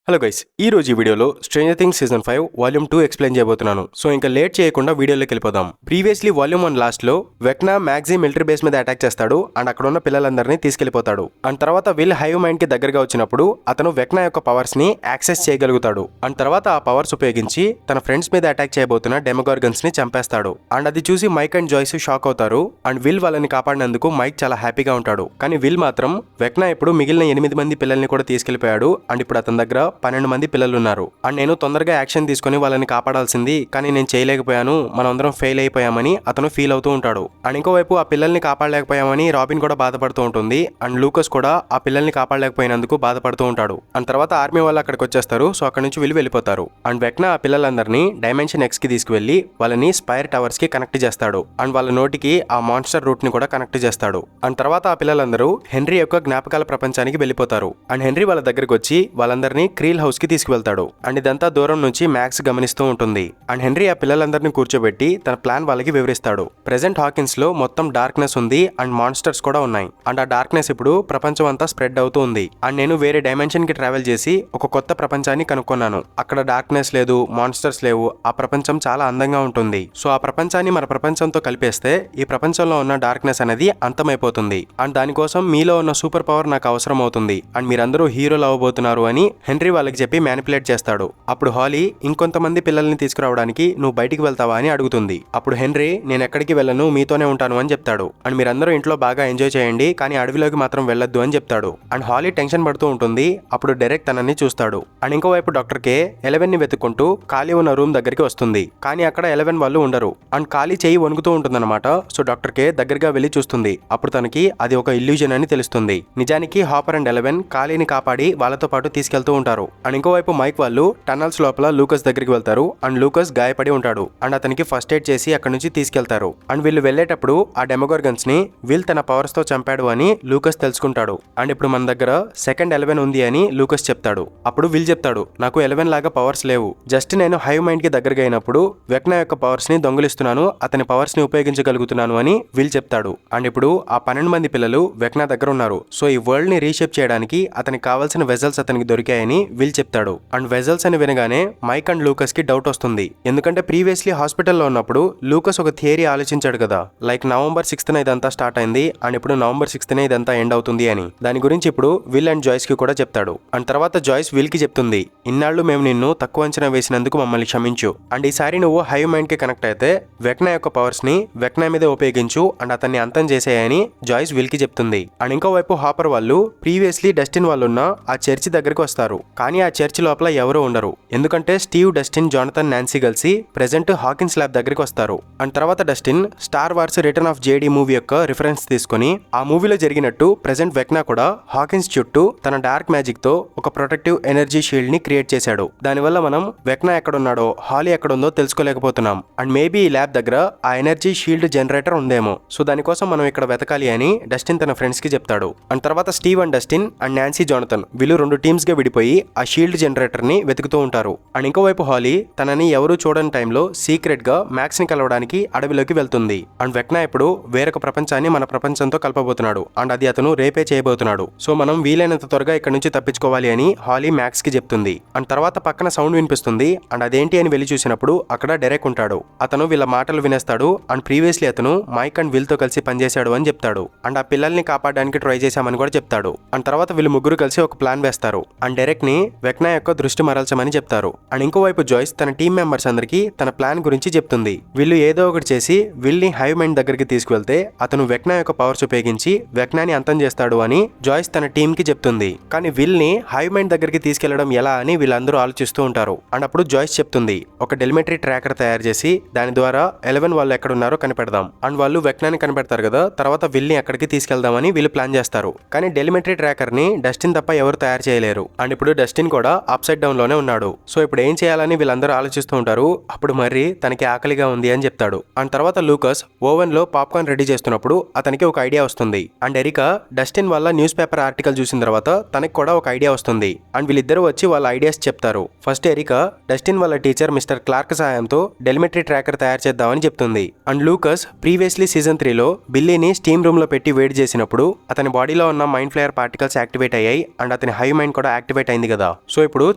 Hello guys, ఈ రోజు ఈ వీడియోలో stranger things season 5 volume 2 explain చేయబోతున్నాను. సో ఇంకా లేట్ చేయకుండా వీడియోలోకి వెళ్ళిపోదాం. ప్రీవియస్లీ వాల్యూమ్ 1 లాస్ట్ లో వెక్నా మ్యాగ్జీ మిలిటరీ బేస్ మీద అటాక్ చేస్తాడు అండ్ అక్కడ ఉన్న పిల్లలందరినీ తీసుకెళ్లిపోతాడు. అండ్ తర్వాత విల్ హైవ్ మైండ్ కి దగ్గరగా వచ్చినప్పుడు అతను వెక్నా యొక్క పవర్స్ ని యాక్సెస్ చేయగలుగుతాడు. అండ్ తర్వాత ఆ పవర్స్ ఉపయోగించి తన ఫ్రెండ్స్ మీద అటాక్ చేయబోతున్న డెమోగార్గన్స్ ని చంపేస్తాడు. అండ్ అది చూసి మైక్ అండ్ జాయ్స్ షాక్ అవుతారు. అండ్ విల్ వాళ్ళని కాపాడినందుకు మైక్ చాలా హ్యాపీగా ఉంటాడు. కానీ విల్ మాత్రం వెక్నా ఇప్పుడు మిగిలిన 8 మంది పిల్లల్ని కూడా తీసుకెళ్లిపోయాడు అండ్ ఇప్పుడు అతని దగ్గర 12 మంది పిల్లలు ఉన్నారు. అండ్ నేను తొందరగా యాక్షన్ తీసుకుని వాళ్ళని కాపాడాల్సింది, కానీ నేను చేయలేకపోయాను, మనందరం ఫెయిల్ అయిపోయామని అతను ఫీల్ అవుతూ ఉంటాడు. అండ్ ఇంకోవైపు ఆ పిల్లల్ని కాపాడలేకపోయామని రాబిన్ కూడా బాధపడుతూ ఉంటుంది. అండ్ లూకస్ కూడా ఆ పిల్లల్ని కాపాడలేకపోయినందుకు బాధపడుతూ ఉంటాడు. అండ్ తర్వాత ఆర్మీ వాళ్ళు అక్కడికి వచ్చేస్తారు. సో అక్కడ నుంచి వెళ్ళిపోతారు. అండ్ వెక్నా ఆ పిల్లలందరినీ డైమెన్షన్ ఎక్స్ కి తీసుకువెళ్లి వాళ్ళని స్పైర్ టవర్స్ కి కనెక్ట్ చేస్తాడు. అండ్ వాళ్ళ నోటికి ఆ మాన్స్టర్ రూట్ ని కూడా కనెక్ట్ చేస్తాడు. అండ్ తర్వాత ఆ పిల్లలందరూ హెన్రీ యొక్క జ్ఞాపకాల ప్రపంచానికి వెళ్ళిపోతారు. అండ్ హెన్రీ వాళ్ళ దగ్గరకు వచ్చి వాళ్ళందరినీ క్రీల్ హౌస్ కి తీసుకువెళ్తాడు. అండ్ ఇదంతా దూరం నుంచి మ్యాక్స్ గమనిస్తూ ఉంటుంది. అండ్ హెన్రీ ఆ పిల్లలందరినీ కూర్చోబెట్టి తన ప్లాన్ వాళ్ళకి వివరిస్తాడు. ప్రెసెంట్ హాకిన్స్ లో మొత్తం డార్క్నెస్ ఉంది అండ్ మాన్స్టర్స్ కూడా ఉన్నాయి. అండ్ ఆ డార్క్నెస్ ఇప్పుడు ప్రపంచం అంతా స్ప్రెడ్ అవుతూ ఉంది. అండ్ నేను వేరే డైమెన్షన్ కి ట్రావెల్ చేసి ఒక కొత్త ప్రపంచాన్ని కనుక్కున్నాను. అక్కడ డార్క్నెస్ లేదు, మాన్స్టర్స్ లేవు, ఆ ప్రపంచం చాలా అందంగా ఉంటుంది. సో ఆ ప్రపంచాన్ని మన ప్రపంచంతో కలిపేస్తే ఈ ప్రపంచంలో ఉన్న డార్క్నెస్ అనేది అంతమైపోతుంది. అండ్ దానికోసం మీలో ఉన్న సూపర్ పవర్ నాకు అవసరం అవుతుంది అండ్ మీరందరూ హీరోలు అవ్వబోతున్నారు అని హెన్రీ వాళ్ళకి చెప్పి మ్యానిపులేట్ చేస్తాడు. అప్పుడు హాలీ ఇంకొంతమంది పిల్లల్ని తీసుకురావడానికి నువ్వు బయటికి వెళ్తావా అని అడుగుతుంది. అప్పుడు హెన్రీ నేను ఎక్కడికి వెళ్ళను, మీతోనే ఉంటాను అని చెప్తాడు. అండ్ మీరందరూ ఇంట్లో బాగా ఎంజాయ్ చేయండి, కానీ అడవిలోకి మాత్రం వెళ్ళొద్దు అని చెప్తాడు. అండ్ హాలీ టెన్షన్ పడుతూ ఉంటుంది. అప్పుడు డైరెక్ట్ తనని చూస్తాడు. అండ్ ఇంకోవైపు డాక్టర్ కే 11 ని వెతుక్కుంటూ ఖాళీ ఉన్న రూమ్ దగ్గరికి వస్తుంది. కానీ అక్కడ 11 వాళ్ళు ఉండరు. అండ్ ఖాళీ చెయ్యి వణుకుతూ ఉంటుందన్నమాట. సో డాక్టర్ కే దగ్గరగా వెళ్లి చూస్తుంది. అప్పుడు తనకి అది ఒక ఇల్యూజన్ అని తెలుస్తుంది. నిజానికి హాపర్ అండ్ 11 ఖాళీని కాపాడి వాళ్ళతో పాటు తీసుకెళ్తూ ఉంటారు. అండ్ ఇంకోవైపు మైక్ వాళ్ళు టన్నల్స్ లోపల లూకస్ దగ్గరికి వెళ్తారు. అండ్ లూకస్ గాయపడి ఉంటాడు. అండ్ అతనికి ఫస్ట్ ఎయిడ్ చేసి అక్కడ నుంచి తీసుకెళ్తారు. అండ్ వీళ్ళు వెళ్లేటప్పుడు ఆ డెమోగార్గన్స్ ని విల్ తన పవర్స్ తో చంపాడు అని లూకస్ తెలుసుకుంటాడు. అండ్ ఇప్పుడు మన దగ్గర సెకండ్ 11 ఉంది అని లూకస్ చెప్తాడు. అప్పుడు విల్ చెప్తాడు, నాకు 11 లాగా పవర్స్ లేవు, జస్ట్ నేను హైవ్ మైండ్ కి దగ్గరగా అయినప్పుడు వెక్నా యొక్క పవర్స్ ని దొంగిలిస్తున్నాను, అతని పవర్స్ ని ఉపయోగించగలుగుతున్నాను అని విల్ చెప్తాడు. అండ్ ఇప్పుడు ఆ 12 మంది పిల్లలు వెక్నా దగ్గర ఉన్నారు. సో ఈ వరల్డ్ ని రీషేప్ చేయడానికి అతనికి కావాల్సిన వెజల్స్ అతనికి దొరికాయని విల్ చెప్తాడు. అండ్ వెజల్స్ అని వినగానే మైక్ అండ్ లూకస్ కి డౌట్ వస్తుంది. ఎందుకంటే ప్రీవియస్లీ హాస్పిటల్లో ఉన్నప్పుడు లూకస్ ఒక థియరీ ఆలోచించాడు కదా, లైక్ నవంబర్ 6th ఇదంతా స్టార్ట్ అయింది అండ్ ఇప్పుడు నవంబర్ 6th ఇదంతా ఎండ్ అవుతుంది అని. దాని గురించి ఇప్పుడు విల్ అండ్ జాయ్స్ కి కూడా చెప్తాడు. అండ్ తర్వాత జాయ్స్ విల్ కి చెప్తుంది, ఇన్నాళ్ళు మేము నిన్ను తక్కువ అంచనా వేసినందుకు మమ్మల్ని క్షమించు. అండ్ ఈసారి నువ్వు హైవ్ మైండ్ కి కనెక్ట్ అయితే వెక్నా యొక్క పవర్స్ ని వెక్నా మీదే ఉపయోగించు అండ్ అతన్ని అంతం చేసేయని జాయ్స్ విల్ కి చెప్తుంది. అండ్ ఇంకోవైపు హాపర్ వాళ్ళు ప్రీవియస్లీ డస్టిన్ వాళ్ళు ఉన్న ఆ చర్చి దగ్గరికి వస్తారు. కానీ ఆ చర్చి లోపల ఎవరూ ఉండరు. ఎందుకంటే స్టీవ్, డస్టిన్, జానథన్, నాన్సీ కలిసి ప్రెజెంట్ హాకిన్స్ ల్యాబ్ దగ్గరికి వస్తారు. అండ్ తర్వాత Dustin star wars return of JD movie యొక్క రిఫరెన్స్ తీసుకుని ఆ మూవీలో జరిగినట్టు ప్రెజెంట్ వెక్నా కూడా హాకిన్స్ చుట్టూ తన డార్క్ మ్యాజిక్ తో ఒక ప్రొటెక్టివ్ ఎనర్జీ షీల్డ్ ని క్రియేట్ చేశాడు. దానివల్ల మనం వెక్నా ఎక్కడున్నాడో హాలీ ఎక్కడుందో తెలుసుకోలేకపోతున్నాం. అండ్ మేబీ ఈ ల్యాబ్ దగ్గర ఆ ఎనర్జీ షీల్డ్ జనరేటర్ ఉందేమో. సో దానికోసం మనం ఇక్కడ వెతకాలి అని డస్టిన్ తన ఫ్రెండ్స్ కి చెప్తాడు. అండ్ తర్వాత Steve and Dustin and Nancy, Jonathan వీళ్ళు 2 టీమ్స్ గా విడిపోయి ఆ షీల్డ్ జనరేటర్ ని వెతుకుతూ ఉంటారు. అండ్ ఇంకోవైపు హాలీ తనని ఎవరూ చూడని టైంలో సీక్రెట్ గా మ్యాక్స్ ని కలవడానికి అడవిలోకి వెళ్తుంది. అండ్ వెక్నా ఇప్పుడు వేరొక ప్రపంచాన్ని మన ప్రపంచంతో కలపబోతున్నాడు అండ్ అది అతను రేపే చేయబోతున్నాడు. సో మనం వీలైనంత త్వరగా ఇక్కడ నుంచి తప్పించుకోవాలి అని హాలీ మ్యాక్స్ కి చెప్తుంది. అండ్ తర్వాత పక్కన సౌండ్ వినిపిస్తుంది. అండ్ అదేంటి అని వెళ్ళి చూసినప్పుడు అక్కడ డెరెక్ ఉంటాడు. అతను వీళ్ళ మాటలు వినేస్తాడు. అండ్ ప్రీవియస్లీ అతను మైక్ అండ్ విల్ తో కలిసి పనిచేశాడు అని చెప్తాడు. అండ్ ఆ పిల్లల్ని కాపాడడానికి ట్రై చేశామని కూడా చెప్తాడు. అండ్ తర్వాత వీళ్ళు ముగ్గురు కలిసి ఒక ప్లాన్ వేస్తారు. అండ్ డెరెక్ ని వెక్నా యొక్క దృష్టి మరల్చమని చెప్తారు. అండ్ ఇంకోవైపు జాయ్స్ తన టీమ్ మెంబర్స్ అందరికి తన ప్లాన్ గురించి చెప్తుంది. వీళ్ళు ఏదో ఒకటి చేసి విల్ ని హైవ్ మైండ్ దగ్గరికి తీసుకువెళ్తే అతను వెక్నా యొక్క పవర్స్ ఉపయోగించి వెక్నాని అంతం చేస్తాడు అని జాయ్స్ తన టీమ్ కి చెప్తుంది. కానీ విల్ ని హైవ్ మైండ్ దగ్గరికి తీసుకెళ్లడం ఎలా అని వీళ్ళందరూ ఆలోచిస్తూ ఉంటారు. అండ్ అప్పుడు జాయ్స్ చెప్తుంది, ఒక డెలిమెటరీ ట్రాకర్ తయారు చేసి దాని ద్వారా 11 వాళ్ళు ఎక్కడున్నారో కనిపెడదాం. అండ్ వాళ్ళు వెక్నాని కనిపెడతారు కదా, తర్వాత విల్ ని అక్కడికి తీసుకెళ్దామని వీళ్ళు ప్లాన్ చేస్తారు. కానీ డెలిమెటరీ ట్రాకర్ ని డస్టిన్ తప్ప ఎవరు తయారు చేయలేరు. అండ్ ఇప్పుడు డస్టిన్ కూడా అప్సైడ్ డౌన్ లోనే ఉన్నాడు. సో ఇప్పుడు ఏం చేయాలని వీళ్ళందరూ ఆలోచిస్తూ ఉంటారు. అప్పుడు మర్రి తనకి ఆకలిగా ఉంది అని చెప్తాడు. అండ్ తర్వాత లూకస్ ఓవెన్ లో పాప్కార్న్ రెడీ చేస్తున్నప్పుడు అతనికి ఒక ఐడియా వస్తుంది. అండ్ ఎరికా డస్టిన్ వల్ల న్యూస్ పేపర్ ఆర్టికల్ చూసిన తర్వాత తనకి కూడా ఒక ఐడియా వస్తుంది. అండ్ వీళ్ళిద్దరూ వచ్చి వాళ్ళ ఐడియాస్ చెప్తారు. ఫస్ట్ ఎరికా డస్టిన్ వాళ్ళ టీచర్ మిస్టర్ క్లార్క్ సహాయంతో డెలిమెటరీ ట్రాకర్ తయారు చేద్దామని చెప్తుంది. అండ్ లూకస్ ప్రీవియస్లీ సీజన్ 3లో బిల్లీని స్టీమ్ రూమ్ లో పెట్టి వేడి చేసినప్పుడు అతని బాడీలో ఉన్న మైండ్ ఫ్లేయర్ పార్టికల్స్ యాక్టివేట్ అయ్యాయి అండ్ అతని హై మైండ్ కూడా యాక్టివేట్ అయింది కదా. సో ఇప్పుడు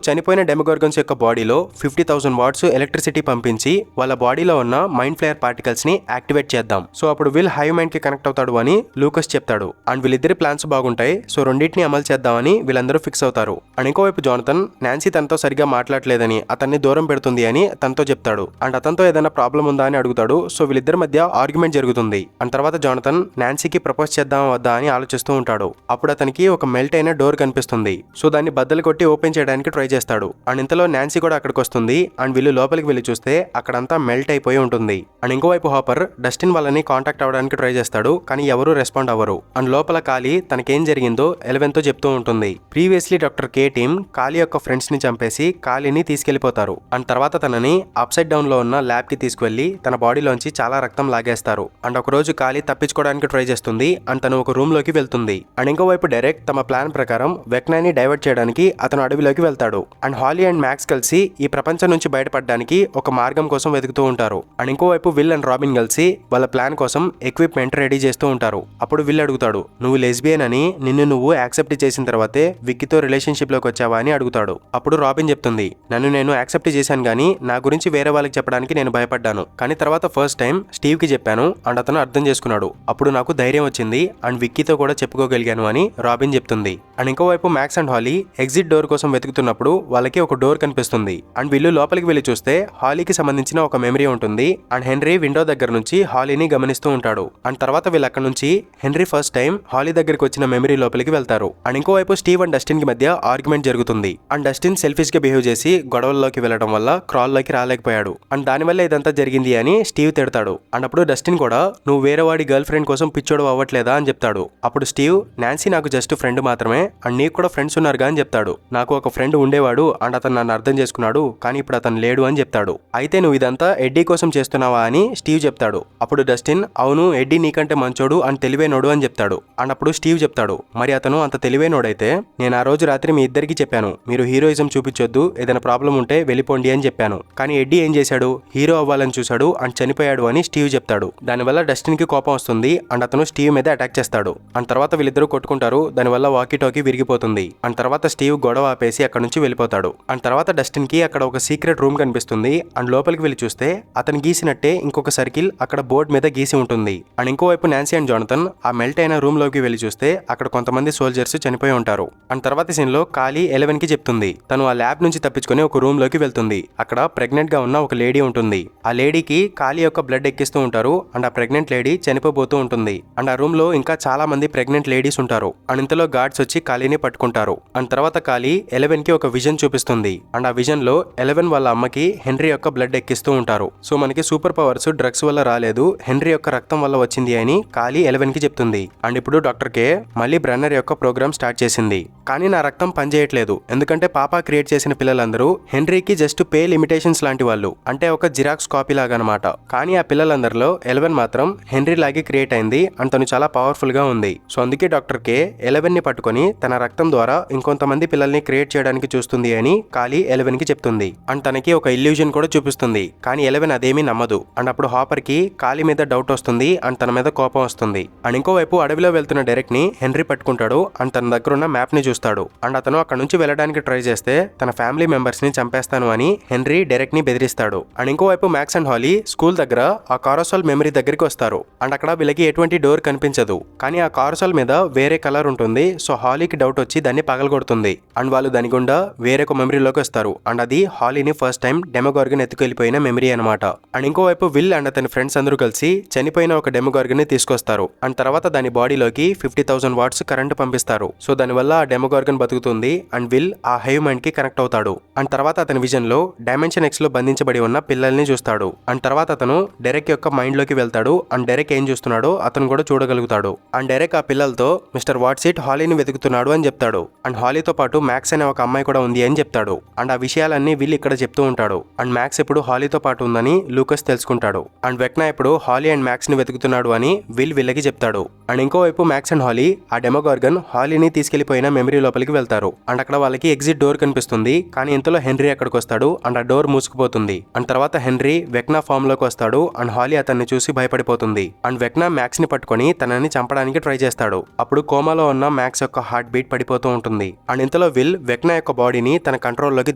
చనిపోయిన డెమోగార్గన్స్ యొక్క బాడీలో 50,000 వాట్స్ ఎలక్ట్రిసిటీ పంపించి వాళ్ళ బాడీలో ఉన్న మైండ్ ఫ్లేయర్ పార్టికల్స్ ని యాక్టివేట్ చేద్దాం. సో అప్పుడు విల్ హైవ్ మైండ్ కి కనెక్ట్ అవుతాడు అని లూకస్ చెప్తాడు. అండ్ వీళ్ళిద్దరి ప్లాన్స్ బాగుంటాయి. సో రెండింటిని అమలు చేద్దామని వీళ్ళందరూ ఫిక్స్ అవుతారు. అండ్ ఇంకోవైపు జానథన్ నాన్సీ తనతో సరిగా మాట్లాడలేదని, అతన్ని దూరం పెడుతుంది అని తనతో చెప్తాడు. అండ్ అతనితో ఏదైనా ప్రాబ్లం ఉందా అని అడుగుతాడు. సో వీళ్ళిద్దరి మధ్య ఆర్గ్యుమెంట్ జరుగుతుంది. అండ్ తర్వాత జానథన్ నాన్సీకి ప్రపోజ్ చేద్దాం వద్దా అని ఆలోచిస్తూ ఉంటాడు. అప్పుడు అతనికి ఒక మెల్ట్ అయిన డోర్ కనిపిస్తుంది. సో దాన్ని బద్దలు కొట్టి ఓపెన్ చేయడానికి ట్రై చేస్తాడు. అండ్ ఇంతలో నాన్సీ కూడా అక్కడికి వస్తుంది. అండ్ వీళ్ళు లోపలికి వెళ్ళి చూస్తే అక్కడంతా మెల్ట్ అయిపోయి ఉంటుంది. అండ్ ఇంకోవైపు హాపర్ డస్టిన్ వాళ్ళని కాంటాక్ట్ అవ్వడానికి ట్రై చేస్తాడు. కానీ ఎవరూ రెస్పాండ్ అవ్వరు. అండ్ లోపల కాలి తనకేం జరిగిందో ఎలెవెన్ తో చెప్తూ ఉంటుంది. ప్రీవియస్లీ డాక్టర్ కే టీమ్ కాలి యొక్క ఫ్రెండ్స్ ని చంపేసి కాలిని తీసుకెళ్లిపోతారు. అండ్ తర్వాత తనని అప్సైడ్ డౌన్ లో ఉన్న ల్యాబ్ కి తీసుకువెళ్లి తన బాడీలోంచి చాలా రక్తం లాగేస్తారు. అండ్ ఒక రోజు కాలి తప్పించుకోవడానికి ట్రై చేస్తుంది. అండ్ తను ఒక రూమ్ లోకి వెళ్తుంది. అండ్ ఇంకోవైపు డైరెక్ట్ తమ ప్లాన్ ప్రకారం వెక్నాని డైవర్ట్ చేయడానికి అతను అడవిలోకి వెళ్తాడు. అండ్ హాలీ అండ్ మ్యాక్స్ కలిసి ఈ ప్రపంచం నుంచి బయటపడడానికి ఒక మార్గం కోసం వెతుకుతూ ఉంటారు. అండ్ ఇంకోవైపు విల్ అండ్ రాబిన్ కలిసి వాళ్ళ ప్లాన్ కోసం ఎక్విప్మెంట్ రెడీ చేస్తూ ఉంటారు. అప్పుడు విల్ అడుగుతాడు, నువ్వు లెస్బియన్ అని నిన్ను నువ్వు యాక్సెప్ట్ చేసిన తర్వాతే విక్కీతో రిలేషన్షిప్ లోకి వచ్చావా అని అడుగుతాడు. అప్పుడు రాబిన్ చెప్తుంది, నన్ను నేను యాక్సెప్ట్ చేశాను కానీ నా గురించి వేరే వాళ్ళకి చెప్పడానికి నేను భయపడ్డాను. కానీ తర్వాత ఫస్ట్ టైం స్టీవ్ కి చెప్పాను అండ్ అతను అర్థం చేసుకున్నాడు. అప్పుడు నాకు ధైర్యం వచ్చింది అండ్ విక్కీతో కూడా చెప్పుకోగలిగాను అని రాబిన్ చెప్తుంది. అండ్ ఇంకోవైపు max and holly exit door కోసం వెతుకుతున్నప్పుడు వాళ్ళకి ఒక డోర్ కనిపిస్తుంది. అండ్ వీళ్ళు లోపలికి వెళ్లి చూస్తే హాలీకి సంబంధించిన ఒక మెమరీ ఉంటుంది. అండ్ హెన్రీ విండో దగ్గర నుంచి హాలీని గమనిస్తూ ఉంటాడు. అండ్ తర్వాత వీళ్ళు అక్కడ నుంచి హెన్రీ ఫస్ట్ టైం హాలీ దగ్గరికి వచ్చిన మెమరీ లోపలికి వెళ్తారు. అండ్ ఇంకోవైపు స్టీవ్ అండ్ డస్టిన్ కి మధ్య ఆర్గ్యుమెంట్ జరుగుతుంది. అండ్ డస్టిన్ సెల్ఫిష్ గా బిహేవ్ చేసి గొడవల్లోకి వెళ్లడం వల్ల క్రాల్ లోకి రాలేకపోయాడు. అండ్ దానివల్ల ఇదంతా జరిగింది అని స్టీవ్ తిడతాడు. అండ్ అప్పుడు డస్టిన్ కూడా నువ్వు వేరే వాడి గర్ల్ ఫ్రెండ్ కోసం పిచ్చోడు అవ్వట్లేదా అని చెప్తాడు. అప్పుడు స్టీవ్ నాన్సీ నాకు జస్ట్ ఫ్రెండ్ మాత్రమే అండ్ నీకు కూడా ఫ్రెండ్స్ ఉన్నారుగా అని చెప్తాడు. నాకు ఒక ఫ్రెండ్ ఉండేవాడు అండ్ అతను నన్ను అర్థం చేసుకున్నాడు కానీ ఇప్పుడు అతను లేడు అని చెప్తాడు. అయితే నువ్వు ఇదంతా ఎడ్డీ కోసం చేస్తున్నావా అని స్టీవ్ చెప్తాడు. అప్పుడు డస్టిన్ అవును ఎడ్డీ నీకంటే మంచోడు అండ్ తెలివైనోడు అని చెప్తాడు. అండ్ అప్పుడు స్టీవ్ చెప్తాడు, మరి అతను అంత తెలివైనోడైతే నేను ఆ రోజు రాత్రి మీ ఇద్దరికి చెప్పాను మీరు హీరోయిజం చూపించొద్దు, ఏదైనా ప్రాబ్లం ఉంటే వెళ్ళిపోండి అని చెప్పాను. కానీ ఎడ్డీ ఏం చేశాడు, హీరో అవ్వాలని చూశాడు అండ్ చనిపోయాడు అని స్టీవ్ చెప్తాడు. దానివల్ల డస్టిన్ కి కోపం వస్తుంది అండ్ అతను స్టీవ్ మీద అటాక్ చేస్తాడు. అండ్ తర్వాత వీళ్ళిద్దరూ కొట్టుకుంటారు. దానివల్ల వాకీ టాకీ విరిగిపోతుంది. అండ్ తర్వాత స్టీవ్ గొడవ ఆపేసి అక్కడ నుంచి వెళ్ళిపోతాడు. అండ్ తర్వాత డస్టిన్ కి అక్కడ ఒక సీక్రెట్ రూమ్ కనిపిస్తుంది. అండ్ లోపలికి వెళ్ళి చూస్తే అతను గీసినట్టే ఇంకొక సర్కిల్ అక్కడ బోర్డు మీద గీసి ఉంటుంది. అండ్ ఇంకోవైపు నాన్సీ అండ్ జానథన్ ఆ మెల్ట్ అయిన రూమ్ లోకి వెళ్ళి చూస్తే అక్కడ కొంతమంది సోల్జర్స్ చనిపోయి ఉంటారు. అండ్ తర్వాత సీన్ లో కాలి ఎలెవెన్ కి చెప్తుంది తను ఆ ల్యాబ్ నుంచి తప్పించుకొని ఒక రూమ్ లోకి వెళ్తుంది. అక్కడ ప్రెగ్నెంట్ గా ఉన్న ఒక లేడీ ఉంటుంది. ఆ లేడీకి కాలి యొక్క బ్లడ్ ఎక్కిస్తూ ఉంటారు. అండ్ ఆ ప్రెగ్నెంట్ లేడీ చనిపోబోతూ ఉంటుంది. అండ్ ఆ రూమ్ లో ఇంకా చాలా మంది ప్రెగ్నెంట్ లేడీస్ ఉంటారు. అండ్ ఇంతలో గార్డ్స్ వచ్చి కాలిని పట్టుకుంటారు. అండ్ తర్వాత కాలి ఎలెవెన్ కి ఒక విజన్ చూపిస్తుంది. అండ్ ఆ విజన్ లో ఎలెవెన్ వాళ్ళ అమ్మకి హెన్రీ యొక్క బ్లడ్ ఎక్కిస్తూ ఉంటారు. సో మనకి సూపర్ పవర్స్ డ్రగ్స్ వల్ల రాలేదు, హెన్రీ యొక్క రక్తం వల్ల వచ్చింది అని కాలి ఎలెవెన్ కి చెప్తుంది. అండ్ ఇప్పుడు డాక్టర్ కే మళ్ళీ బ్రన్నర్ యొక్క ప్రోగ్రామ్ స్టార్ట్ చేసింది. కానీ నా రక్తం పనిచేయట్లేదు ఎందుకంటే పాపా క్రియేట్ చేసిన పిల్లలందరూ హెన్రీకి జస్ట్ పే లిమిటేషన్స్ లాంటి వాళ్ళు, అంటే ఒక జిరాక్స్ కాపీ లాగా అనమాట. కానీ ఆ పిల్లలందరిలో ఎలెవెన్ మాత్రం హెన్రీ లాగే క్రియేట్ అయింది అండ్ తను చాలా పవర్ఫుల్ గా ఉంది. సో అందుకే డాక్టర్ కే ఎలెవెన్ ని పట్టుకొని తన రక్తం ద్వారా ఇంకొంతమంది పిల్లల్ని క్రియేట్ చేయడానికి చూస్తుంది అని కాలి ఎలెవెన్ కి చెప్తుంది. అండ్ తనకి ఒక ఇల్యూజన్ కూడా చూపిస్తుంది. కానీ ఎలెవెన్ అదేమీ నమ్మదు. అండ్ అప్పుడు హాపర్ కి కాలి మీద డౌట్ వస్తుంది అండ్ తన మీద కోపం వస్తుంది. అండ్ ఇంకోవైపు అడవిలో వెళ్తున్న డైరెక్ట్ ని హెన్రీ పట్టుకుంటాడు అండ్ తన దగ్గర ఉన్న మ్యాప్ ని చూస్తాడు. అండ్ అతను అక్కడ నుంచి వెళ్ళడానికి ట్రై చేస్తే తన ఫ్యామిలీ మెంబర్స్ ని చంపేస్తాను అని హెన్రీ డైరెక్ట్ ని బెదిరిస్తాడు. అండ్ ఇంకోవైపు మ్యాక్స్ అండ్ హాలీ స్కూల్ దగ్గర ఆ కారోసాల్ మెమరీ దగ్గరికి వస్తారు. అండ్ అక్కడ వీళ్ళకి ఎటువంటి డోర్ కనిపించదు. కానీ ఆ కారోసాల్ మీద వేరే కలర్ ఉంటుంది. సో హాలీకి డౌట్ వచ్చి దాన్ని పగలగొడుతుంది. అండ్ వాళ్ళు దాని గుండా వేరే ఒక మెమరీలోకి వస్తారు. అండ్ అది హాలీని ఫస్ట్ టైం డెమోగార్గన్ ఎత్తుకెళ్లిపోయిన మెమరీ అనమాట. అండ్ ఇంకోవైపు విల్ అండ్ అతని ఫ్రెండ్స్ అందరూ కలిసి చనిపోయిన ఒక డెమోగార్గన్ ని తీసుకొస్తారు. అండ్ తర్వాత దాని బాడీలోకి 50,000 వాట్స్ కరెంట్ పంపిస్తారు. సో దానివల్ల ఆ డెమోగార్గన్ బతుకుతుంది అండ్ విల్ ఆ హైవ్ మైండ్ కి కనెక్ట్ అవుతాడు. అండ్ తర్వాత అతని విజన్ లో డైమెన్షన్ ఎక్స్ లో బంధించబడి ఉన్న పిల్లల్ని చూస్తాడు. అండ్ తర్వాత అతను డెరెక్ యొక్క మైండ్ లోకి వెళ్తాడు. అండ్ డెరెక్ ఏం చూస్తున్నాడో అతను కూడా చూడగలుగుతాడు. అండ్ డెరెక్ ఆ పిల్లలతో మిస్టర్ వాట్సిట్ హాలీని వెతుకుతున్నాడు అని చెప్తాడు. అండ్ హాలీతో పాటు మ్యాక్స్ అనే ఒక అమ్మాయి కూడా ఉంది అని చెప్తాడు. అండ్ ఆ విషయాలన్నీ విల్ ఇక్కడ చెప్తూ ఉంటాడు. అండ్ మ్యాక్స్ ఇప్పుడు హాలీతో పాటు ఉందని లూకస్ తెలుసుకుంటాడు. అండ్ వెక్నా ఇప్పుడు హాలీ అండ్ మ్యాక్స్ ని వెతుకుతున్నాడు అని విల్ విల్లకి చెప్తాడు. అండ్ ఇంకోవైపు మ్యాక్స్ అండ్ హాలీ ఆ డెమోగార్గన్ హాలీని తీసుకెళ్లిపోయిన మెమరీ లోపలికి వెళ్తారు. అండ్ అక్కడ వాళ్ళకి ఎగ్జిట్ డోర్ కనిపిస్తుంది. కానీ ఇంతలో హెన్రీ అక్కడికి వస్తాడు అండ్ ఆ డోర్ మూసుకుపోతుంది. అండ్ తర్వాత హెన్రీ వెక్నా ఫామ్ లోకి వస్తాడు అండ్ హాలీ అతన్ని చూసి భయపడిపోతుంది. అండ్ వెక్నా మ్యాక్స్ ని పట్టుకొని తనని చంపడానికి ట్రై చేస్తాడు. అప్పుడు కోమాలో ఉన్న మ్యాక్స్ యొక్క హార్ట్ బీట్ పడిపోతూ ఉంటుంది. అండ్ ఇంతలో విల్ విల్ వెక్నా యొక్క బాడీని తన కంట్రోల్లోకి